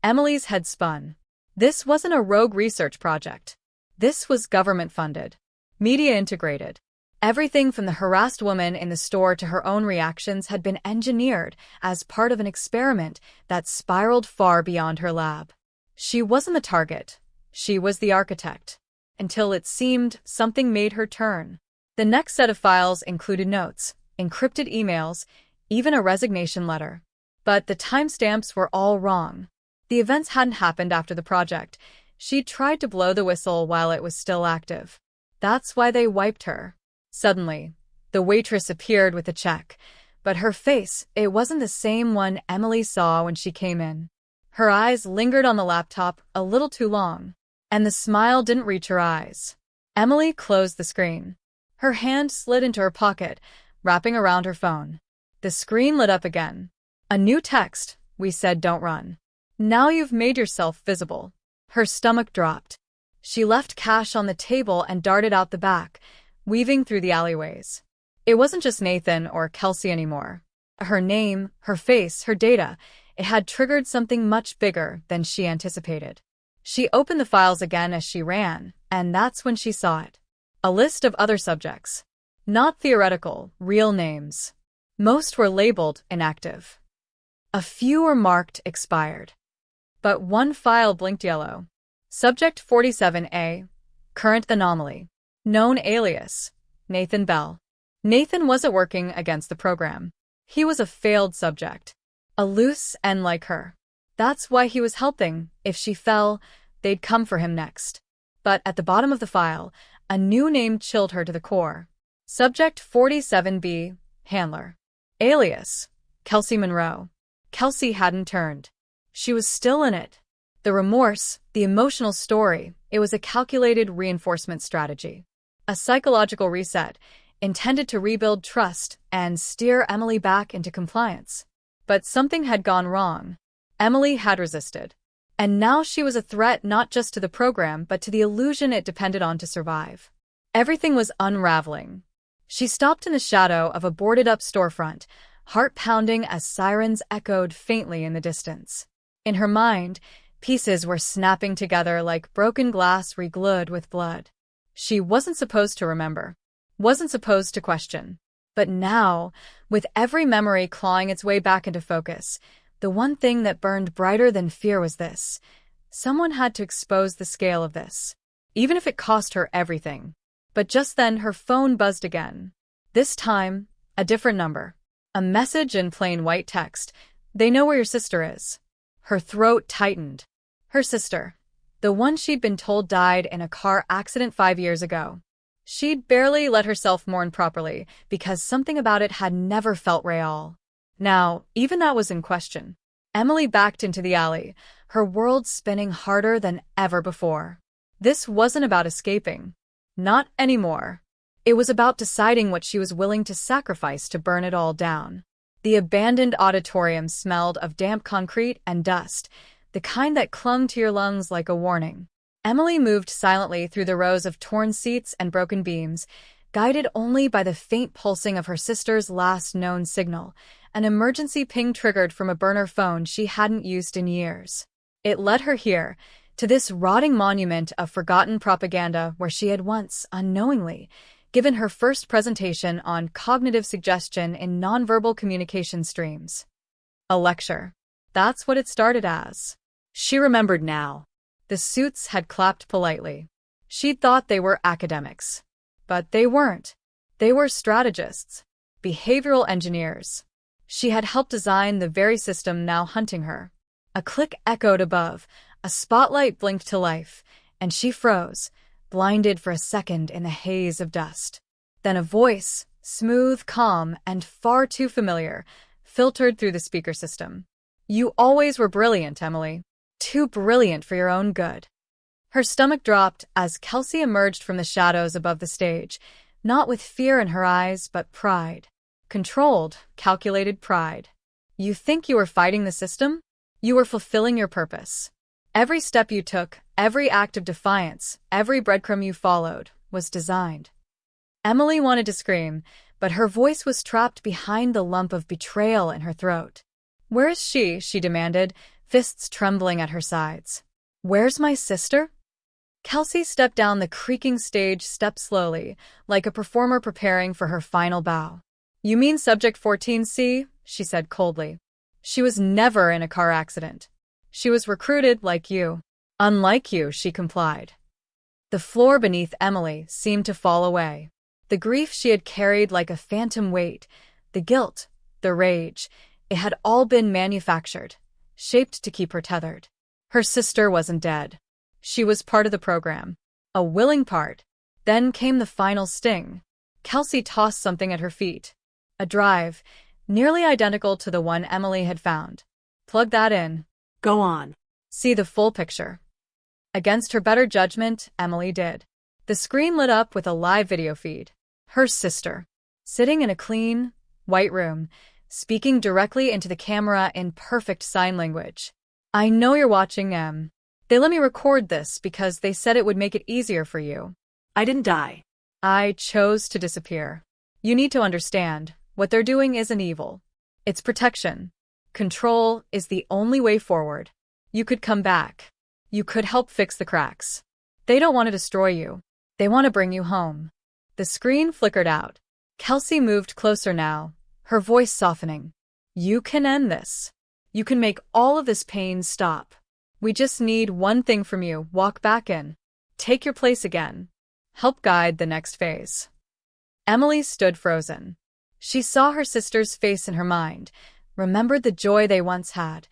Emily's head spun. This wasn't a rogue research project. This was government-funded. Media-integrated. Everything from the harassed woman in the store to her own reactions had been engineered as part of an experiment that spiraled far beyond her lab. She wasn't the target. She was the architect. Until it seemed something made her turn. The next set of files included notes, encrypted emails, even a resignation letter. But the timestamps were all wrong. The events hadn't happened after the project. She'd tried to blow the whistle while it was still active. That's why they wiped her. Suddenly, the waitress appeared with a check, but her face, it wasn't the same one Emily saw when she came in. Her eyes lingered on the laptop a little too long, and the smile didn't reach her eyes. Emily closed the screen. Her hand slid into her pocket, wrapping around her phone. The screen lit up again. A new text. We said don't run. Now you've made yourself visible. Her stomach dropped. She left cash on the table and darted out the back, weaving through the alleyways. It wasn't just Nathan or Kelsey anymore. Her name, her face, her data, it had triggered something much bigger than she anticipated. She opened the files again as she ran, and that's when she saw it. A list of other subjects. Not theoretical, real names. Most were labeled inactive. A few were marked expired. But one file blinked yellow. Subject 47A, current anomaly. Known alias, Nathan Bell. Nathan wasn't working against the program. He was a failed subject. A loose end like her. That's why he was helping. If she fell, they'd come for him next. But at the bottom of the file, a new name chilled her to the core. Subject 47B, Handler. Alias, Kelsey Monroe. Kelsey hadn't turned. She was still in it. The remorse, the emotional story, it was a calculated reinforcement strategy. A psychological reset, intended to rebuild trust and steer Emily back into compliance. But something had gone wrong. Emily had resisted. And now she was a threat not just to the program but to the illusion it depended on to survive. Everything was unraveling. She stopped in the shadow of a boarded-up storefront, heart pounding as sirens echoed faintly in the distance. In her mind, pieces were snapping together like broken glass reglued with blood. She wasn't supposed to remember, wasn't supposed to question. But now, with every memory clawing its way back into focus, the one thing that burned brighter than fear was this. Someone had to expose the scale of this, even if it cost her everything. But just then her phone buzzed again. This time, a different number. A message in plain white text. "They know where your sister is." Her throat tightened. Her sister. The one she'd been told died in a car accident 5 years ago. She'd barely let herself mourn properly because something about it had never felt real. Now, even that was in question. Emily backed into the alley, her world spinning harder than ever before. This wasn't about escaping. Not anymore. It was about deciding what she was willing to sacrifice to burn it all down. The abandoned auditorium smelled of damp concrete and dust, the kind that clung to your lungs like a warning. Emily moved silently through the rows of torn seats and broken beams, guided only by the faint pulsing of her sister's last known signal, an emergency ping triggered from a burner phone she hadn't used in years. It led her here, to this rotting monument of forgotten propaganda where she had once, unknowingly, given her first presentation on cognitive suggestion in nonverbal communication streams. A lecture. That's what it started as. She remembered now. The suits had clapped politely. She'd thought they were academics. But they weren't. They were strategists, behavioral engineers. She had helped design the very system now hunting her. A click echoed above, a spotlight blinked to life, and she froze, blinded for a second in the haze of dust. Then a voice, smooth, calm, and far too familiar, filtered through the speaker system. "You always were brilliant, Emily. Too brilliant for your own good." Her stomach dropped as Kelsey emerged from the shadows above the stage, not with fear in her eyes, but pride. Controlled, calculated pride. "You think you were fighting the system? You were fulfilling your purpose. Every step you took, every act of defiance, every breadcrumb you followed, was designed." Emily wanted to scream, but her voice was trapped behind the lump of betrayal in her throat. "Where is she?" she demanded, fists trembling at her sides. "Where's my sister?" Kelsey stepped down the creaking stage step slowly, like a performer preparing for her final bow. "You mean Subject 14C?" she said coldly. "She was never in a car accident. She was recruited like you." "Unlike you," she complied. The floor beneath Emily seemed to fall away. The grief she had carried like a phantom weight, the guilt, the rage, it had all been manufactured, shaped to keep her tethered. Her sister wasn't dead. She was part of the program. A willing part. Then came the final sting. Kelsey tossed something at her feet. A drive, nearly identical to the one Emily had found. "Plug that in." Go on. "See the full picture." Against her better judgment, Emily did. The screen lit up with a live video feed. Her sister, sitting in a clean, white room, speaking directly into the camera in perfect sign language. "I know you're watching, Em. They let me record this because they said it would make it easier for you. I didn't die. I chose to disappear. You need to understand, what they're doing isn't evil. It's protection. Control is the only way forward. You could come back. You could help fix the cracks. They don't want to destroy you. They want to bring you home." The screen flickered out. Kelsey moved closer now, her voice softening. "You can end this. You can make all of this pain stop. We just need one thing from you. Walk back in. Take your place again. Help guide the next phase." Emily stood frozen. She saw her sister's face in her mind, remembered the joy they once had,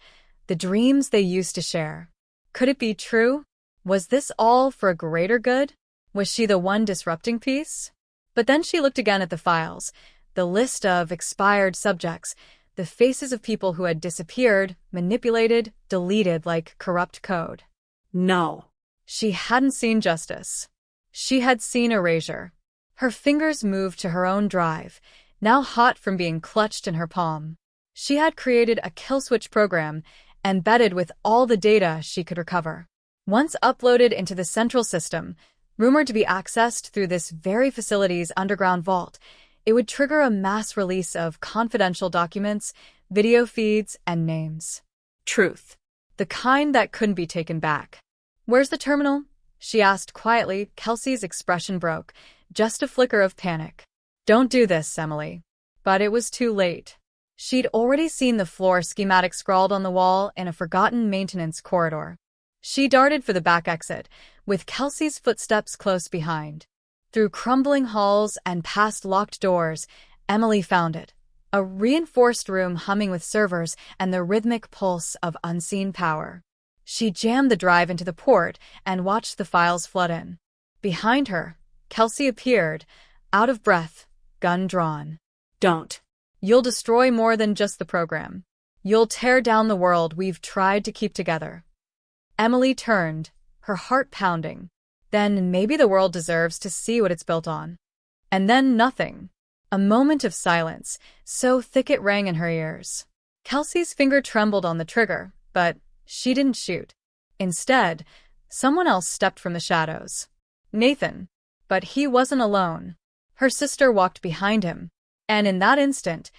the dreams they used to share. Could it be true? Was this all for a greater good? Was she the one disrupting peace? But then she looked again at the files, the list of expired subjects, the faces of people who had disappeared, manipulated, deleted like corrupt code. No. She hadn't seen justice. She had seen erasure. Her fingers moved to her own drive, now hot from being clutched in her palm. She had created a kill switch program, embedded with all the data she could recover. Once uploaded into the central system, rumored to be accessed through this very facility's underground vault, it would trigger a mass release of confidential documents, video feeds, and names. Truth. The kind that couldn't be taken back. "Where's the terminal?" she asked quietly. Kelsey's expression broke, just a flicker of panic. "Don't do this, Emily." But it was too late. She'd already seen the floor schematic scrawled on the wall in a forgotten maintenance corridor. She darted for the back exit, with Kelsey's footsteps close behind. Through crumbling halls and past locked doors, Emily found it. A reinforced room humming with servers and the rhythmic pulse of unseen power. She jammed the drive into the port and watched the files flood in. Behind her, Kelsey appeared, out of breath, gun drawn. Don't. "You'll destroy more than just the program. You'll tear down the world we've tried to keep together." Emily turned, her heart pounding. Then maybe the world deserves to see what it's built on. And then nothing. A moment of silence, so thick it rang in her ears. Kelsey's finger trembled on the trigger, but she didn't shoot. Instead, someone else stepped from the shadows. Nathan. But he wasn't alone. Her sister walked behind him. And in that instant,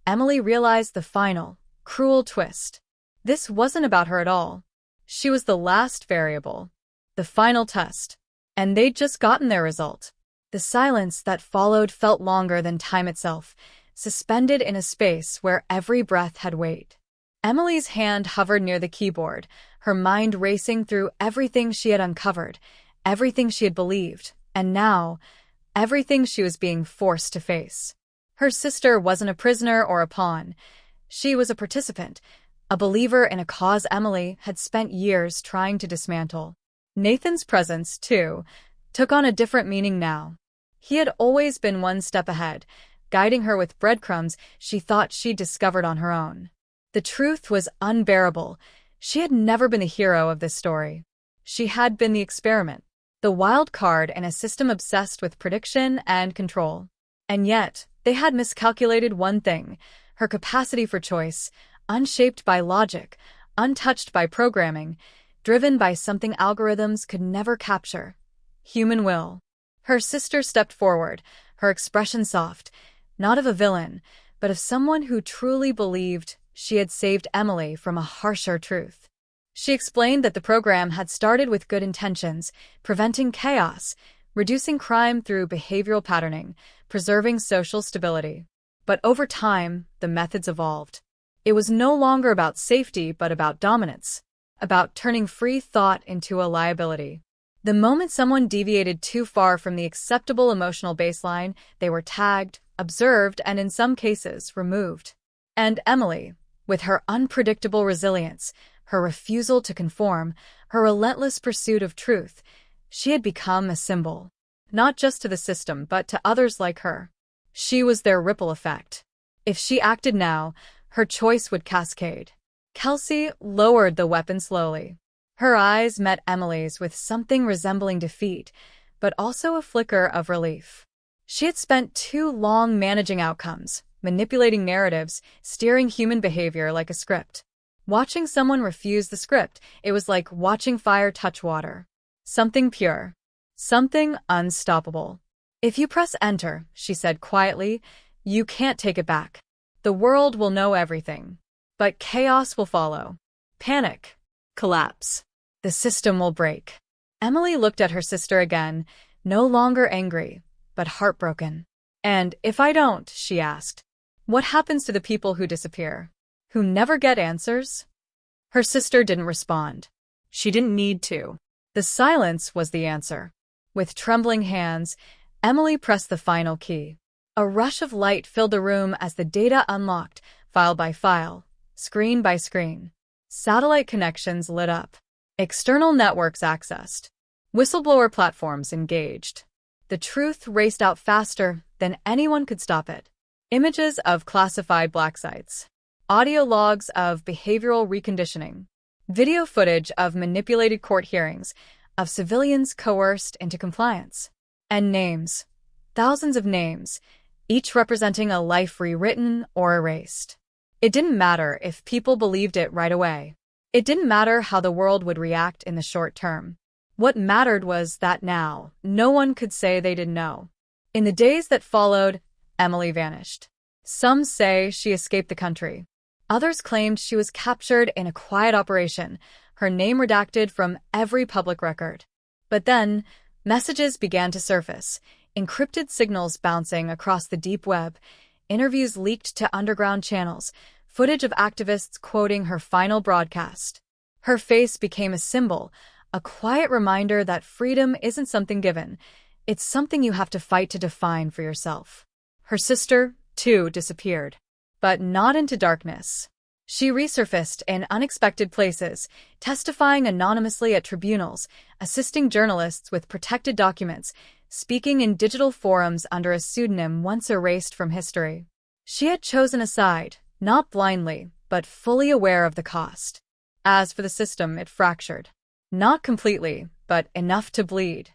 Emily realized the final, cruel twist. This wasn't about her at all. She was the last variable. The final test. And they'd just gotten their result. The silence that followed felt longer than time itself, suspended in a space where every breath had weight. Emily's hand hovered near the keyboard, her mind racing through everything she had uncovered, everything she had believed, and now, everything she was being forced to face. Her sister wasn't a prisoner or a pawn. She was a participant, a believer in a cause Emily had spent years trying to dismantle. Nathan's presence, too, took on a different meaning now. He had always been one step ahead, guiding her with breadcrumbs she thought she'd discovered on her own. The truth was unbearable. She had never been the hero of this story. She had been the experiment, the wild card in a system obsessed with prediction and control. And yet, they had miscalculated one thing: her capacity for choice, unshaped by logic, untouched by programming, driven by something algorithms could never capture: human will. Her sister stepped forward, her expression soft, not of a villain, but of someone who truly believed she had saved Emily from a harsher truth. She explained that the program had started with good intentions, preventing chaos, reducing crime through behavioral patterning, preserving social stability. But over time, the methods evolved. It was no longer about safety, but about dominance, about turning free thought into a liability. The moment someone deviated too far from the acceptable emotional baseline, they were tagged, observed, and in some cases, removed. And Emily, with her unpredictable resilience, her refusal to conform, her relentless pursuit of truth, she had become a symbol, not just to the system, but to others like her. She was their ripple effect. If she acted now, her choice would cascade. Kelsey lowered the weapon slowly. Her eyes met Emily's with something resembling defeat, but also a flicker of relief. She had spent too long managing outcomes, manipulating narratives, steering human behavior like a script. Watching someone refuse the script, it was like watching fire touch water. Something pure. Something unstoppable. "If you press enter," she said quietly, "you can't take it back. The world will know everything. But chaos will follow. Panic. Collapse. The system will break." Emily looked at her sister again, no longer angry, but heartbroken. "And if I don't," she asked, "what happens to the people who disappear? Who never get answers?" Her sister didn't respond. She didn't need to. The silence was the answer. With trembling hands, Emily pressed the final key. A rush of light filled the room as the data unlocked, file by file, screen by screen. Satellite connections lit up. External networks accessed. Whistleblower platforms engaged. The truth raced out faster than anyone could stop it. Images of classified black sites. Audio logs of behavioral reconditioning. Video footage of manipulated court hearings, of civilians coerced into compliance. And names. Thousands of names, each representing a life rewritten or erased. It didn't matter if people believed it right away. It didn't matter how the world would react in the short term. What mattered was that now, no one could say they didn't know. In the days that followed, Emily vanished. Some say she escaped the country. Others claimed she was captured in a quiet operation, her name redacted from every public record. But then, messages began to surface, encrypted signals bouncing across the deep web, interviews leaked to underground channels, footage of activists quoting her final broadcast. Her face became a symbol, a quiet reminder that freedom isn't something given. It's something you have to fight to define for yourself. Her sister, too, disappeared. But not into darkness. She resurfaced in unexpected places, testifying anonymously at tribunals, assisting journalists with protected documents, speaking in digital forums under a pseudonym once erased from history. She had chosen a side, not blindly, but fully aware of the cost. As for the system, it fractured. Not completely, but enough to bleed.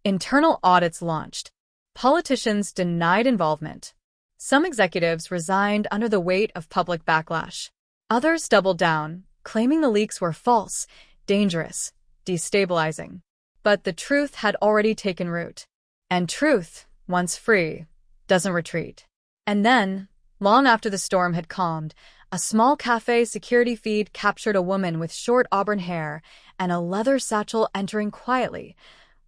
Internal audits launched. Politicians denied involvement. Some executives resigned under the weight of public backlash. Others doubled down, claiming the leaks were false, dangerous, destabilizing. But the truth had already taken root. And truth, once free, doesn't retreat. And then, long after the storm had calmed, a small cafe security feed captured a woman with short auburn hair and a leather satchel entering quietly,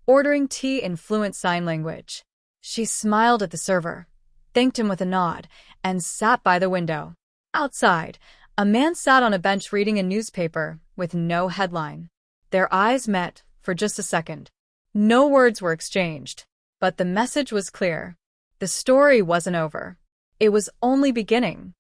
ordering tea in fluent sign language. She smiled at the server, thanked him with a nod, and sat by the window. Outside, a man sat on a bench reading a newspaper with no headline. Their eyes met for just a second. No words were exchanged, but the message was clear. The story wasn't over. It was only beginning.